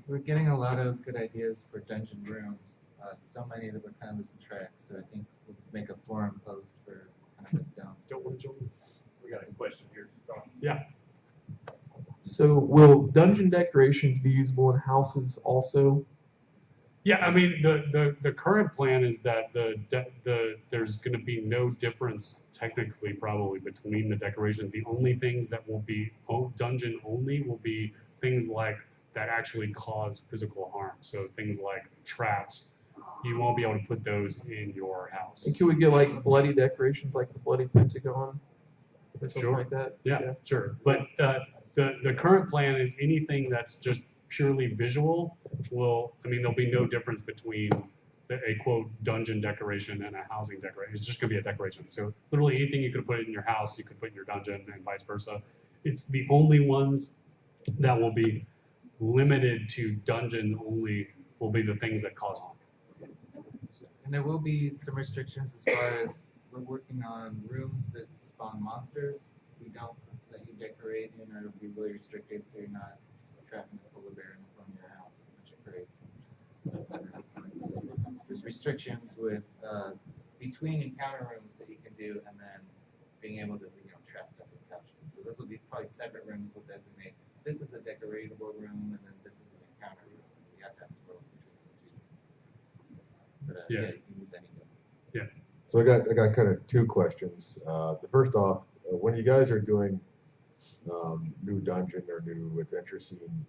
We're getting a lot of good ideas for dungeon rooms. So many that we're kind of losing track. So I think we'll make a forum post for kind of down. Don't want to jump. We got a question here. Yeah. So will dungeon decorations be usable in houses also? Yeah, I mean the current plan is that there's going to be no difference technically probably between the decorations. The only things that will be dungeon only will be things like that actually cause physical harm. So things like traps, you won't be able to put those in your house. And can we get like bloody decorations like the bloody Pentagon or something Sure. like that? Yeah, sure. But the current plan is anything that's just purely visual there'll be no difference between a quote dungeon decoration and a housing decoration. It's just going to be a decoration. So literally anything you could put in your house, you could put in your dungeon and vice versa. It's the only ones that will be limited to dungeon only will be the things that cause harm. And there will be some restrictions as far as we're working on rooms that spawn monsters. We don't let you decorate in, or it'll be really restricted, so you're not trapping a polar bear in the front of your house, which creates. So there's restrictions with between encounter rooms that you can do, and then being able to trap stuff in couches. So those will be probably separate rooms. We'll designate this is a decoratable room, and then this is an encounter room. You have to have some rules between those two. But yeah, you can use any of them. Yeah. So I got kind of 2 questions. The first off, when you guys are doing new dungeon or new adventure scene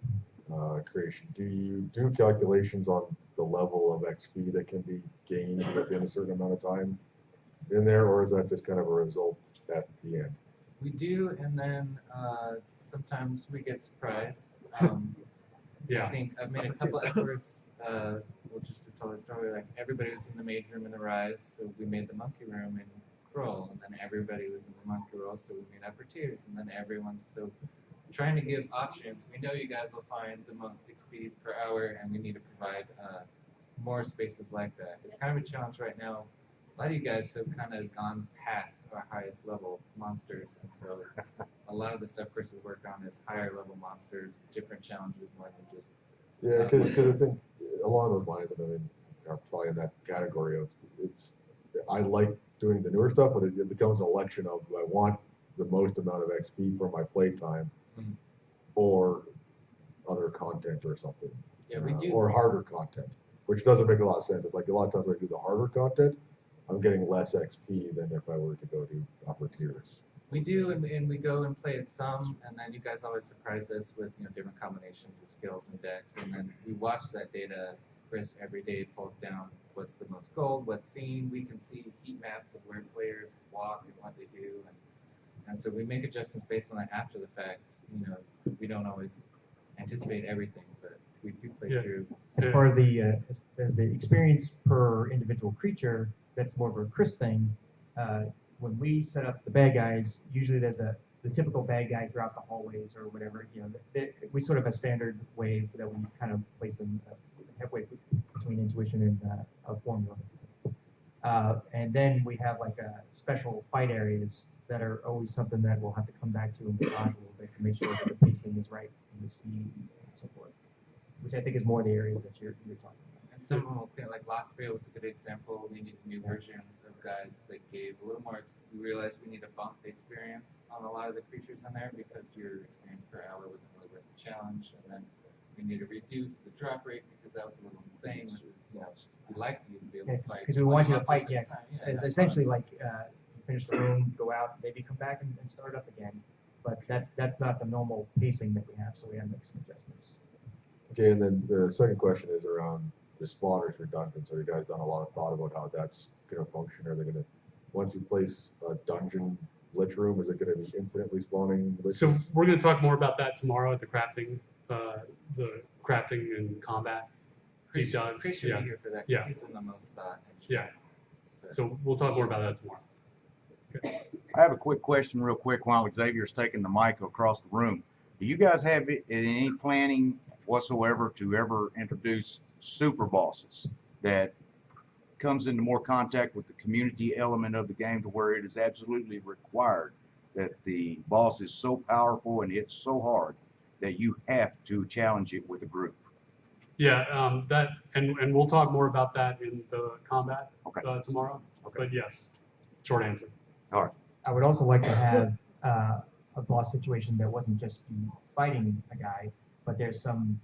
creation, do you do calculations on the level of XP that can be gained within a certain amount of time in there, or is that just kind of a result at the end? We do, and then sometimes we get surprised. Yeah. I think I've made a couple efforts, just to tell the story, like everybody was in the mage room in the Rise, so we made the monkey room in Kroll, and then everybody was in the monkey roll, so we made upper tiers, and then everyone's, so trying to give options. We know you guys will find the most XP per hour, and we need to provide more spaces like that. It's kind of a challenge right now a lot of you guys have kind of gone past our highest level monsters, and so a lot of the stuff Chris has worked on is higher level monsters, different challenges more than just. Yeah, because I think along those lines, I mean, are probably in that category of I like doing the newer stuff, but it becomes an election of do I want the most amount of XP for my playtime, or other content or something. Yeah, we do. Or harder content, which doesn't make a lot of sense. It's like a lot of times when I do the harder content, I'm getting less XP than if I were to go do upper tiers. We do, and we go and play it some, and then you guys always surprise us with different combinations of skills and decks, and then we watch that data. Chris every day pulls down what's the most gold, what's seen. We can see heat maps of where players walk and what they do, and so we make adjustments based on that after the fact. We don't always anticipate everything, but we do play through. As far as the experience per individual creature, that's more of a Chris thing. When we set up the bad guys, usually there's the typical bad guy throughout the hallways or whatever. We sort of a standard way that we kind of place them halfway between intuition and a formula. And then we have like special fight areas that are always something that we'll have to come back to and massage a little bit to make sure that the pacing is right and the speed and so forth, which I think is more the areas that you're talking about. And some will think like Lost Trail was a good example. We need new versions of guys that gave a little more. We realized we need to bump the experience on a lot of the creatures in there because your experience per hour wasn't really worth the challenge. And then we need to reduce the drop rate because that was a little insane. We'd like you to be able to fight. Because we want you to fight, yeah. It's essentially like you finish the room, go out, maybe come back and start up again. But that's not the normal pacing that we have, so we have to make some adjustments. Okay, and then the second question is around the spawners for dungeons. So you guys done a lot of thought about how that's going to function? Are they going to, once you place a dungeon lich room, is it going to be infinitely spawning liches? So we're going to talk more about that tomorrow at the crafting and combat deep dives. Chris should be here for that because he's done the most thought. Yeah. So we'll talk more about that tomorrow. I have a quick question real quick while Xavier's taking the mic across the room. Do you guys have any planning whatsoever to ever introduce super bosses that comes into more contact with the community element of the game to where it is absolutely required that the boss is so powerful and hits so hard that you have to challenge it with a group? Yeah, and we'll talk more about that in the combat tomorrow. Okay. But yes, short answer. All right. I would also like to have a boss situation that wasn't just you fighting a guy, but there's some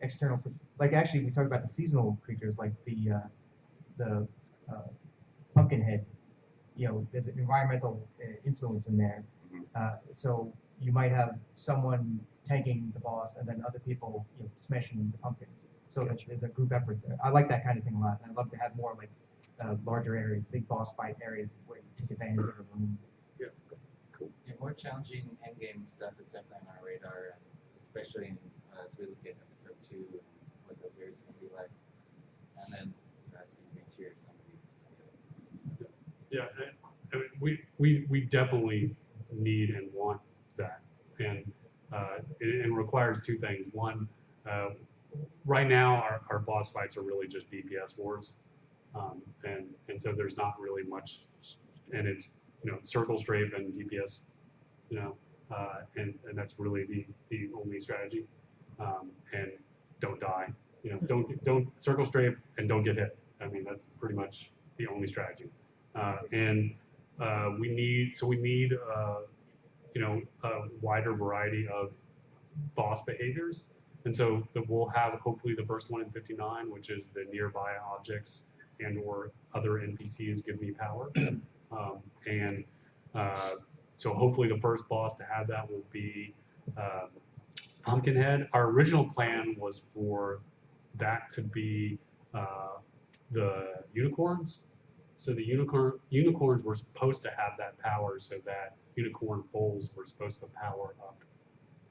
external, like actually we talked about the seasonal creatures like the pumpkinhead. There's an environmental influence in there. So you might have someone tanking the boss and then other people smashing the pumpkins. So there's a group effort there. I like that kind of thing a lot. And I'd love to have more like larger areas, big boss fight areas where you take advantage of the room. Yeah. Cool. Yeah, more challenging endgame stuff is definitely on our radar, and especially as we look at episode 2 and what those areas are going to be like. And then as we bring tier some of these. Yeah, I mean, we definitely need and want that, and it requires two things. One, right now our boss fights are really just DPS wars, and so there's not really much, and it's circle strafe and DPS, and that's really the only strategy, and don't die, don't circle strafe and don't get hit. I mean that's pretty much the only strategy. We need a wider variety of boss behaviors, and so we'll have hopefully the first one in 59, which is the nearby objects and or other NPCs give me power, so hopefully the first boss to have that will be Pumpkinhead. Our original plan was for that to be the unicorns. So the unicorns were supposed to have that power, so that unicorn foals were supposed to power up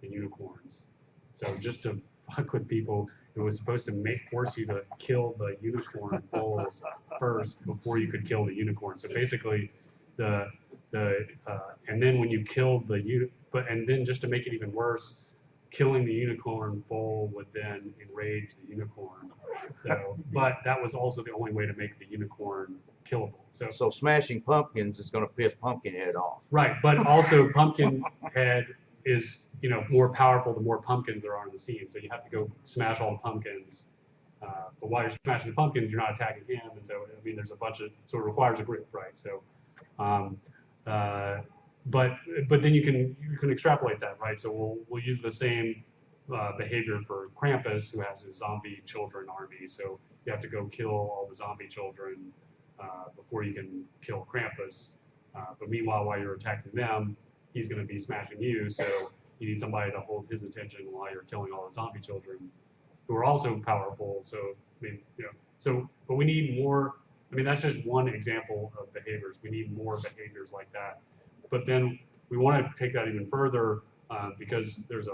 the unicorns. So just to fuck with people, it was supposed to force you to kill the unicorn foals first before you could kill the unicorn. So basically, and then when you killed and then just to make it even worse, killing the unicorn foal would then enrage the unicorn. So, but that was also the only way to make the unicorn killable. So smashing pumpkins is gonna piss Pumpkinhead off. Right, but also Pumpkinhead is, you know, more powerful the more pumpkins there are on the scene. So you have to go smash all the pumpkins. But while you're smashing the pumpkins, you're not attacking him. And so, I mean, there's a bunch of, so it requires a group, right? So, but then you can extrapolate that, right? So we'll use the same behavior for Krampus, who has his zombie children army. So you have to go kill all the zombie children before you can kill Krampus. But meanwhile, while you're attacking them, he's going to be smashing you. So you need somebody to hold his attention while you're killing all the zombie children, who are also powerful. So I mean, you know, so but we need more. I mean, that's just one example of behaviors. We need more behaviors like that. But then we want to take that even further because there's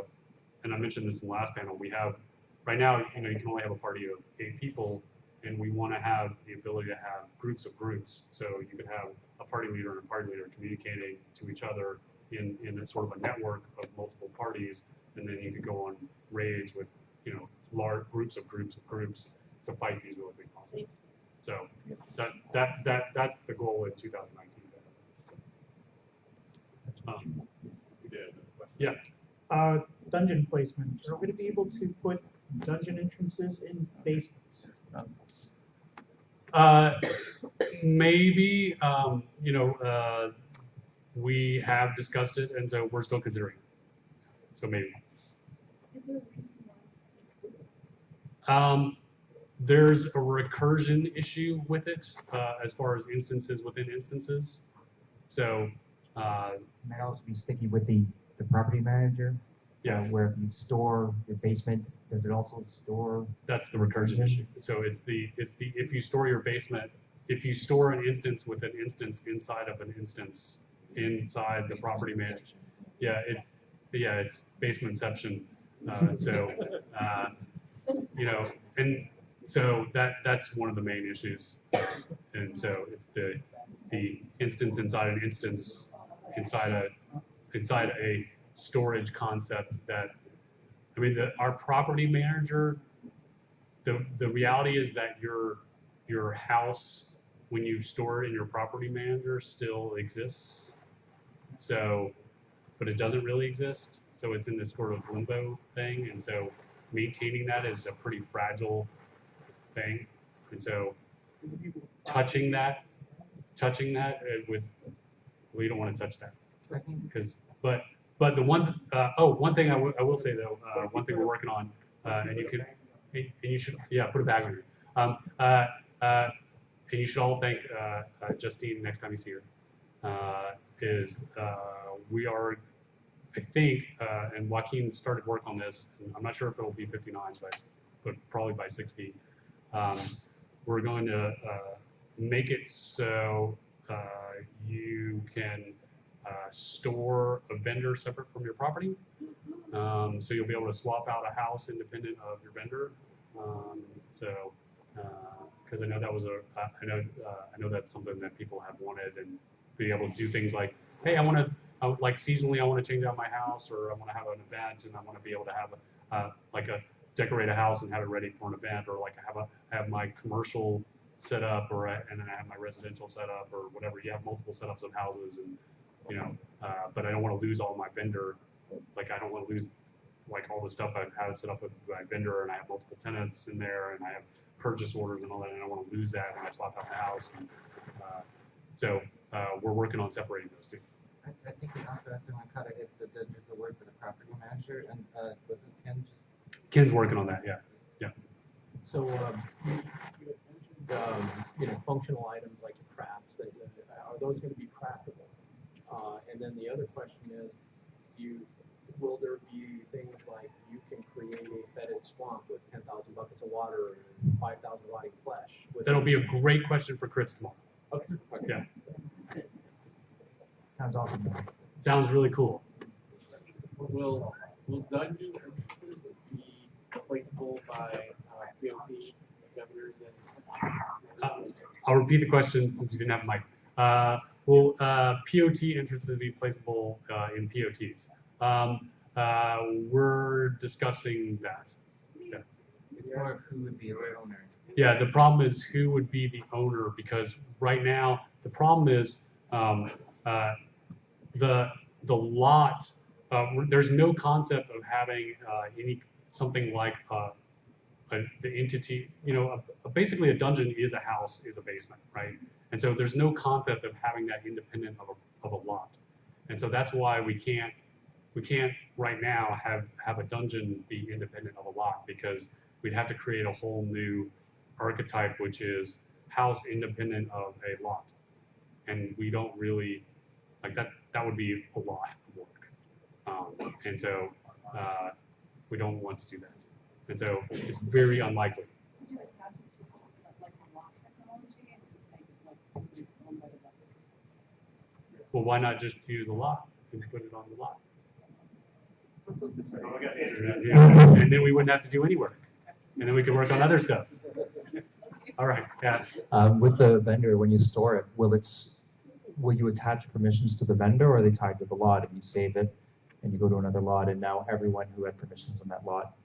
and I mentioned this in the last panel, we have, right now, you know, you can only have a party of 8 people, and we want to have the ability to have groups of groups. So you could have a party leader and a party leader communicating to each other in a sort of a network of multiple parties, and then you could go on raids with, you know, large groups of groups to fight these really big monsters. So that's the goal in 2019. Yeah. Dungeon placement. Are we going to be able to put dungeon entrances in basements? Maybe, you know, we have discussed it, and so we're still considering it. So maybe. Is there a reason why? There's a recursion issue with it as far as instances within instances. So. Might also be sticky with the property manager. Yeah. Where you store your basement, does it also store? That's the recursion issue. So it's the if you store your basement, if you store an instance with an instance inside of an instance inside the property manager. Yeah, it's basementception. You know, and so that's one of the main issues. And so it's the instance inside an instance inside a storage concept that, I mean, our property manager, the reality is that your house, when you store it in your property manager, still exists. So, but it doesn't really exist. So it's in this sort of limbo thing. And so maintaining that is a pretty fragile thing. And so touching that with, well, you don't want to touch that. Because, but the one, one thing I will say though, one thing we're working on, and you should, yeah, put it back on here. And you should all thank Justine next time he's here. We are, I think, and Joaquin started work on this. And I'm not sure if it'll be 59, but probably by 60. We're going to make it so you can store a vendor separate from your property. So you'll be able to swap out a house independent of your vendor. Because I know that was I know that's something that people have wanted, and be able to do things like, hey, I want to, like seasonally, I want to change out my house, or I want to have an event, and I want to be able to have decorate a house and have it ready for an event, or like have my commercial set up, and then I have my residential set up, or whatever. You have multiple setups of houses, and you know, but I don't want to lose all my vendor. Like I don't want to lose like all the stuff I've had set up with my vendor, and I have multiple tenants in there, and I have purchase orders and all that, and I don't want to lose that when I swap out the house. And, so we're working on separating those two. I think you also asked me how to hit there's a word for the property manager, and wasn't Ken just? Ken's working on that, yeah. So you mentioned functional items like the traps. Are those going to be practical? And then the other question is, will there be things like you can create a fetid swamp with 10,000 buckets of water and 5,000 rotting flesh? That'll be a great question for Chris tomorrow. Okay. Yeah. Sounds awesome. Sounds really cool. Will dungeon entrances be replaceable by POT vendors and? I'll repeat the question since you didn't have a mic. Will POT entrances be placeable in POTs? We're discussing that. Yeah. It's more of who would be the owner. Yeah, the problem is who would be the owner, because right now, the problem is the lot, there's no concept of having something like the entity, basically a dungeon is a house, is a basement, right? And so there's no concept of having that independent of a lot. And so that's why we can't right now have a dungeon be independent of a lot, because we'd have to create a whole new archetype, which is house independent of a lot. And we don't really, like that would be a lot of work. And so we don't want to do that. And so it's very unlikely. Could you attach it to like a lock technology and just make it like owned by the vendor? Well, why not just use a lot and put it on the lot? Yeah. And then we wouldn't have to do any work. And then we could work on other stuff. All right, yeah. With the vendor, when you store it, will you attach permissions to the vendor, or are they tied to the lot? If you save it and you go to another lot, and now everyone who had permissions on that lot,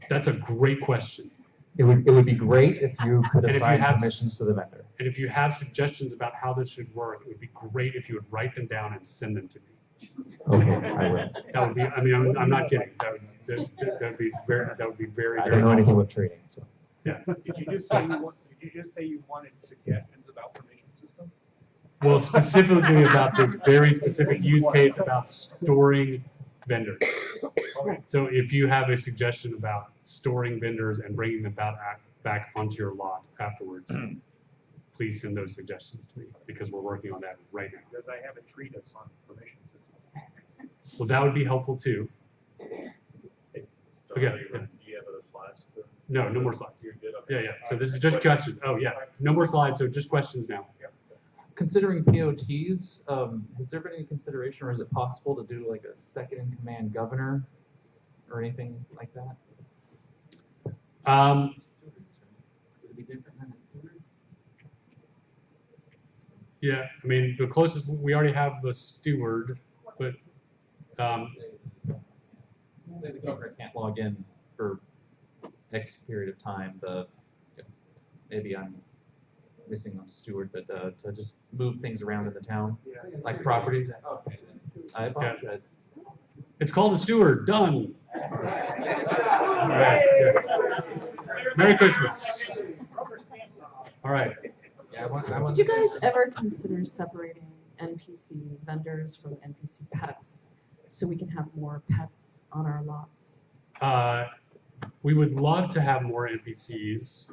That's a great question. It would be great if you could And if you assign have- permissions to the vendor. And if you have suggestions about how this should work, it would be great if you would write them down and send them to me. Okay, I will. That would be, I mean, I'm not kidding. That would be very, I very don't know anything helpful. about trading, so. Yeah. Did you just say you wanted suggestions about permission system? Well, specifically about this very specific use case about storing vendors. So if you have a suggestion about storing vendors and bringing them back onto your lot afterwards, please send those suggestions to me, because we're working on that right now. Because I have a treatise on permission system. Well, that would be helpful too. Okay. Do you have other slides? No more slides. You're good, okay. Yeah. So this is just questions. Oh, yeah. No more slides, so just questions now. Considering POTs, has there been any consideration, or is it possible to do like a second in command governor or anything like that? Um, Would it be different than a steward? Yeah, I mean, the closest, we already have the steward, but, Say the governor can't log in for X period of time, maybe I'm missing on steward, but to just move things around in the town, like properties. Okay, then. I apologize. it's called a steward, done. All right, Merry Christmas. All right. Did you guys ever consider separating NPC vendors from NPC pets so we can have more pets on our lots? We would love to have more NPCs,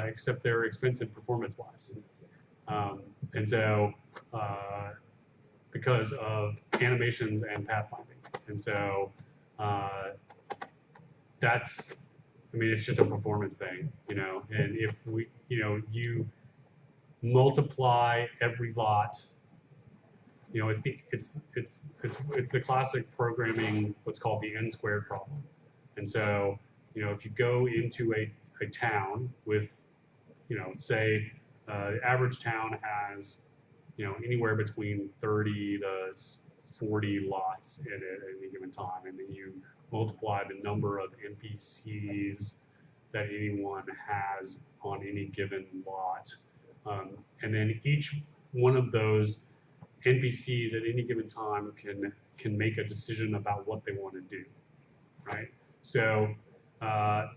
except they're expensive performance-wise. And so, because of animations and pathfinding. And so, it's just a performance thing, and if you multiply every lot, it's the classic programming, what's called the n-squared problem. And so, if you go into a town with, say, the average town has, anywhere between 30 to 40 lots at any given time, and then you multiply the number of NPCs that anyone has on any given lot, and then each one of those NPCs at any given time can make a decision about what they want to do, right? So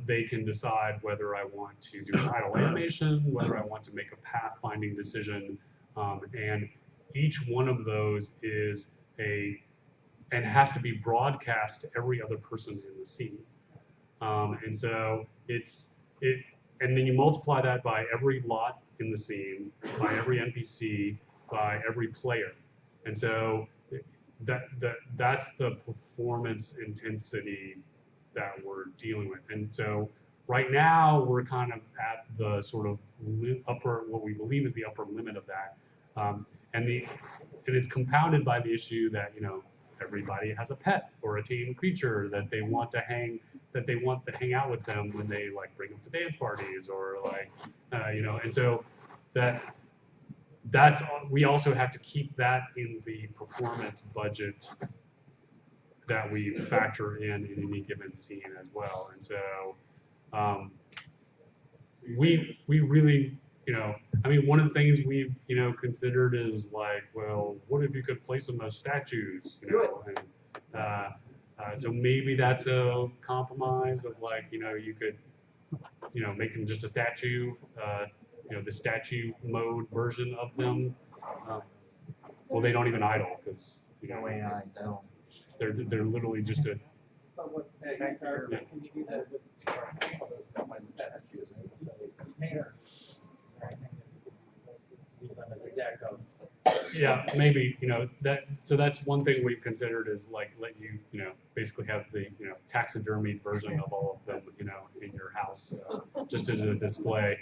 they can decide whether I want to do an idle animation, whether I want to make a pathfinding decision, and each one of those has to be broadcast to every other person in the scene. And so and then you multiply that by every lot in the scene, by every NPC, by every player. And so that's the performance intensity that we're dealing with. And so right now we're kind of at the sort of what we believe is the upper limit of that. And it's compounded by the issue that, everybody has a pet or a tame creature that they want to hang out with them when they bring them to dance parties or and so we also have to keep that in the performance budget that we factor in any given scene as well. And so We really, I mean, one of the things we've, considered is like, well, what if you could place them as statues, and, so maybe that's a compromise of like, you could, make them just a statue, the statue mode version of them. Well, they don't even idle because, they're literally just a, But what, can you do that with container? Deco. yeah, maybe, so that's one thing we've considered is like let you, basically have the, taxidermied version of all of them, in your house, just as a display,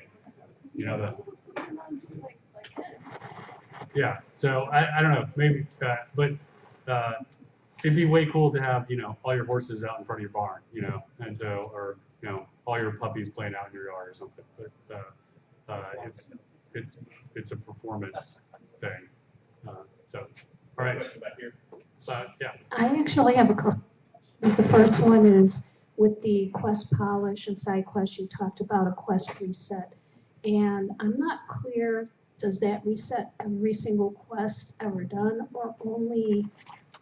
yeah, so I don't know, maybe, but it'd be way cool to have, all your horses out in front of your barn, and so, or, all your puppies playing out in your yard or something, but it's a performance thing. So, all right. Yeah. I actually have a couple. The first one is with the quest polish and side quest, you talked about a quest reset. And I'm not clear, does that reset every single quest ever done or only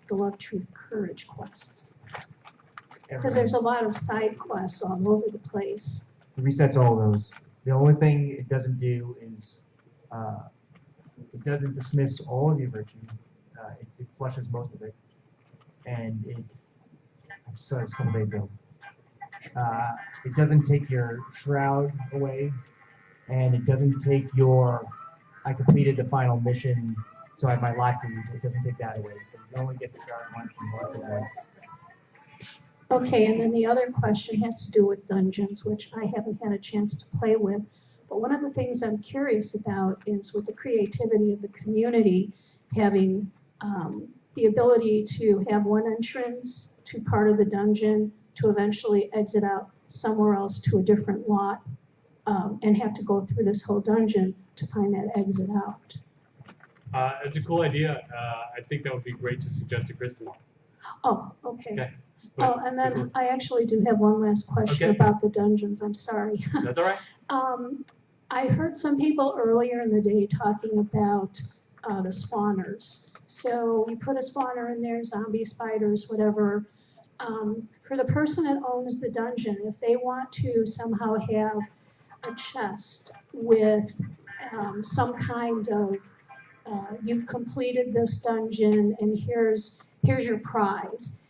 the Love, Truth, Courage quests? Because there's a lot of side quests all over the place. It resets all those. The only thing it doesn't do is it doesn't dismiss all of your virtue. It flushes most of it, and I just saw this a couple days ago. It doesn't take your shroud away, and it doesn't take your I completed the final mission, so I have my lot deed. It doesn't take that away. So you only get the shroud once and mark it once. Okay, and then the other question has to do with dungeons, which I haven't had a chance to play with. But one of the things I'm curious about is with the creativity of the community, having the ability to have one entrance to part of the dungeon to eventually exit out somewhere else to a different lot and have to go through this whole dungeon to find that exit out. It's a cool idea. I think that would be great to suggest to Kristen. Oh, okay. Okay. Oh, and then I actually do have one last question about the dungeons. I'm sorry. That's all right. I heard some people earlier in the day talking about the spawners. So you put a spawner in there, zombie spiders, whatever. For the person that owns the dungeon, if they want to somehow have a chest with some kind of, you've completed this dungeon and here's your prize.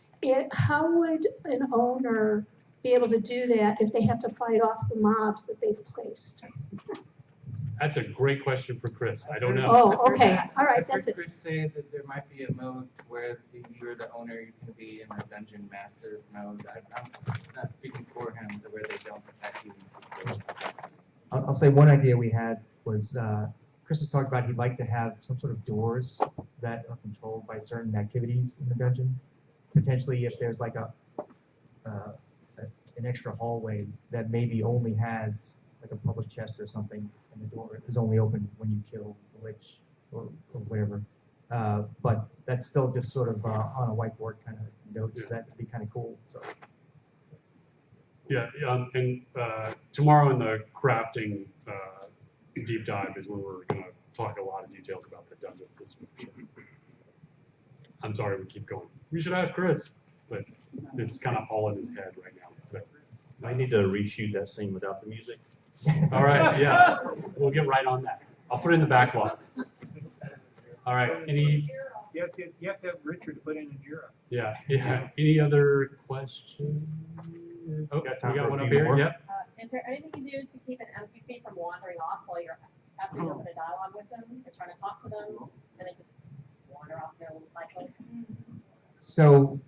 How would an owner be able to do that if they have to fight off the mobs that they've placed? That's a great question for Chris. I don't know. Oh, okay. All right, that's it. Chris say that there might be a mode where if you're the owner, you can be in the dungeon master mode. I'm not speaking for him to where they don't attack you. I'll say one idea we had was Chris has talked about he'd like to have some sort of doors that are controlled by certain activities in the dungeon. Potentially, if there's like an extra hallway that maybe only has like a public chest or something, and the door is only open when you kill the witch or whatever. But that's still just sort of on a whiteboard kind of notes. That would be kind of cool. So. Yeah, and tomorrow in the crafting deep dive is when we're going to talk a lot of details about the dungeon system. I'm sorry we keep going. We should ask Chris, but it's kind of all in his head right now. So. I need to reshoot that scene without the music. All right, yeah, we'll get right on that. I'll put it in the backlog. All right, any? You have to have Richard put in a Jira. Yeah. Any other questions? Oh, we got one up here. Yep. Is there anything you do to keep an NPC from wandering off while you're after you open a dialogue with them? You're trying to talk to them, and they just wander off their little cycle. So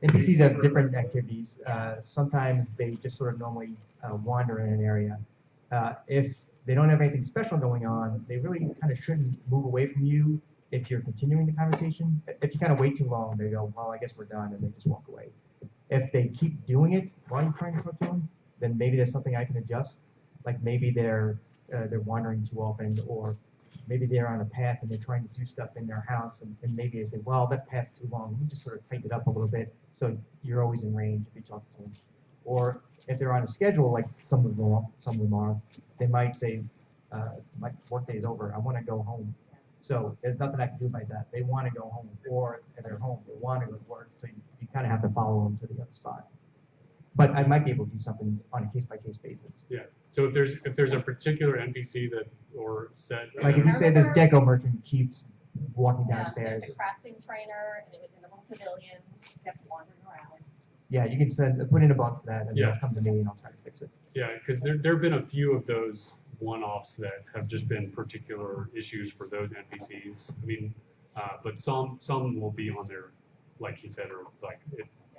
NPCs have different activities. Sometimes they just sort of normally wander in an area. If they don't have anything special going on, they really kind of shouldn't move away from you if you're continuing the conversation. If you kind of wait too long, they go, well, I guess we're done, and they just walk away. If they keep doing it while you're trying to talk to them, then maybe there's something I can adjust. Like maybe they're wandering too often, or maybe they're on a path and they're trying to do stuff in their house, and maybe they say, well, that path's too long. Let me just sort of tighten it up a little bit so you're always in range if you talk to them. Or if they're on a schedule, like some of them are, they might say, my workday is over, I want to go home. So there's nothing I can do about that. They want to go home, or they're home, they want to go to work. So you kind of have to follow them to the other spot. But I might be able to do something on a case-by-case basis. Yeah. So if there's a particular NPC that or set Like if you say this Deco merchant keeps walking Yeah, downstairs, there's a crafting trainer, and it was in a little pavilion, kept wandering around. yeah, you can put in a bug for that, and Yeah. they'll come to me and I'll try to fix it. Yeah, because there have been a few of those one-offs that have just been particular issues for those NPCs. I mean, but some will be on there, like he said, or like,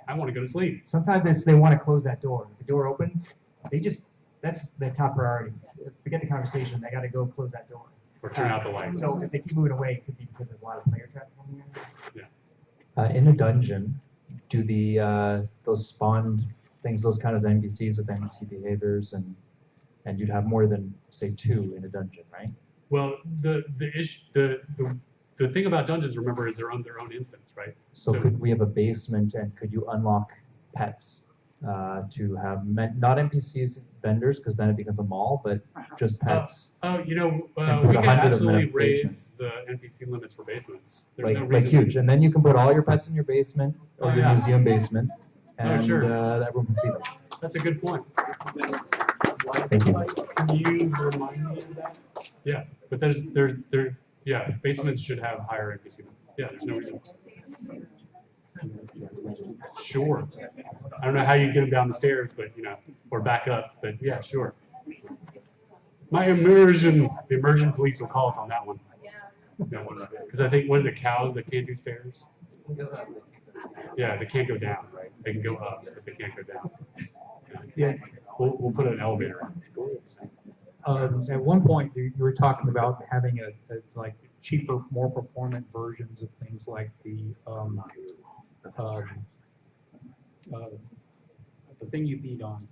I want to go to sleep. Sometimes they want to close that door. If the door opens, that's their top priority. Forget the conversation, they got to go close that door. Or turn out the light. So if they keep moving away, it could be because there's a lot of player traffic on the area. Yeah. In a dungeon, do those spawned things, those kind of NPCs with NPC behaviors, and you'd have more than say 2 in a dungeon, right? Well, the thing about dungeons, remember, is they're on their own instance, right? So could we have a basement, and could you unlock pets to have not NPCs, vendors, because then it becomes a mall, but just pets? You know, And put we 100 can of them in a absolutely raise basement. the NPC limits for basements. There's no Like reason. huge, and then you can put all your pets in your basement or Oh, your yeah. museum basement, and sure. everyone can see them. That's a good point. Thank you. Can you remind me of that? Yeah, but yeah, basements should have higher NPC limits. Yeah, there's no reason. Sure. I don't know how you get them down the stairs, but or back up, but yeah, sure. The immersion police will call us on that one. Because I think, what is it, cows that can't do stairs? Yeah, they can't go down, right? They can go up, but they can't go down. Yeah. We'll put an elevator in. At one point, you were talking about having a like cheaper, more performant versions of things like the thing you beat on.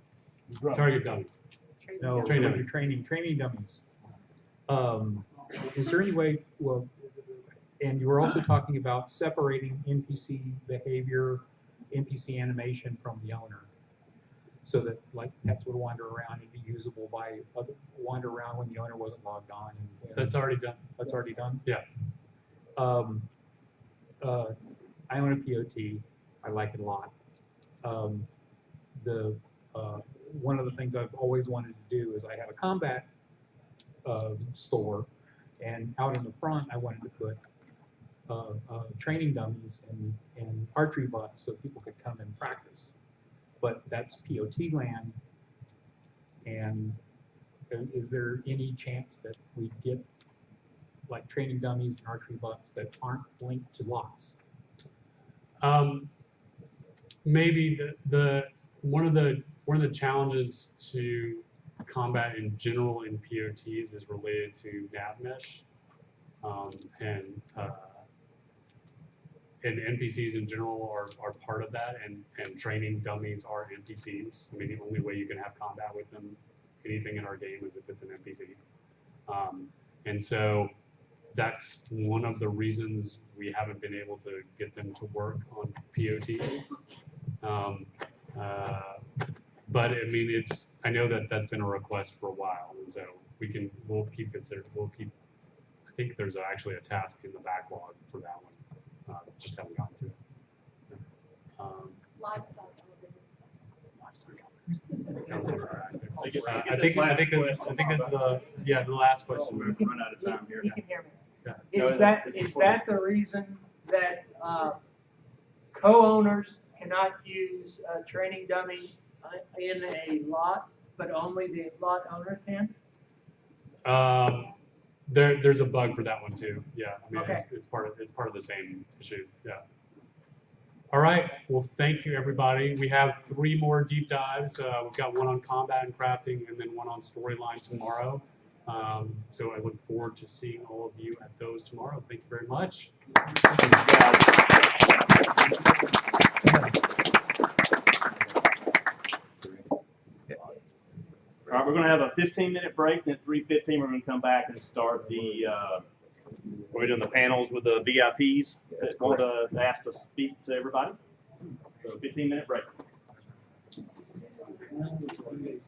Target dummies. No, Training training dummies. Is there any way? Well, and you were also talking about separating NPC behavior, NPC animation from the owner, so that like pets would wander around and be usable by wander around when the owner wasn't logged on. And That's already done. That's already done. Yeah. I own a POT. I like it a lot. One of the things I've always wanted to do is I have a combat store, and out in the front I wanted to put training dummies and archery butts so people could come and practice. But that's POT land, and is there any chance that we get like training dummies and archery butts that aren't linked to lots? Maybe one of the challenges to combat in general in POTs is related to nav mesh, and NPCs in general are part of that, and training dummies are NPCs. I mean, the only way you can have combat with them, anything in our game, is if it's an NPC. And so that's one of the reasons we haven't been able to get them to work on POTs. But I mean, I know that's been a request for a while, and so we'll keep. I think there's actually a task in the backlog for that one. Just haven't gotten to it. Livestock. I think this is the last question. We're running out of time here. You can hear me. Yeah. Is that the reason that co-owners cannot use a training dummy in a lot, but only the lot owner can? There's a bug for that one too. Yeah, I mean, Okay. it's part of the same issue. Yeah. All right. Well, thank you, everybody. We have 3 more deep dives. We've got one on combat and crafting, and then one on storyline tomorrow. So I look forward to seeing all of you at those tomorrow. Thank you very much. All right, we're going to have a 15-minute break, and at 3:15 we're going to come back and start we're doing the panels with the VIPs that want to ask to speak to everybody. So 15-minute break. Mandatory.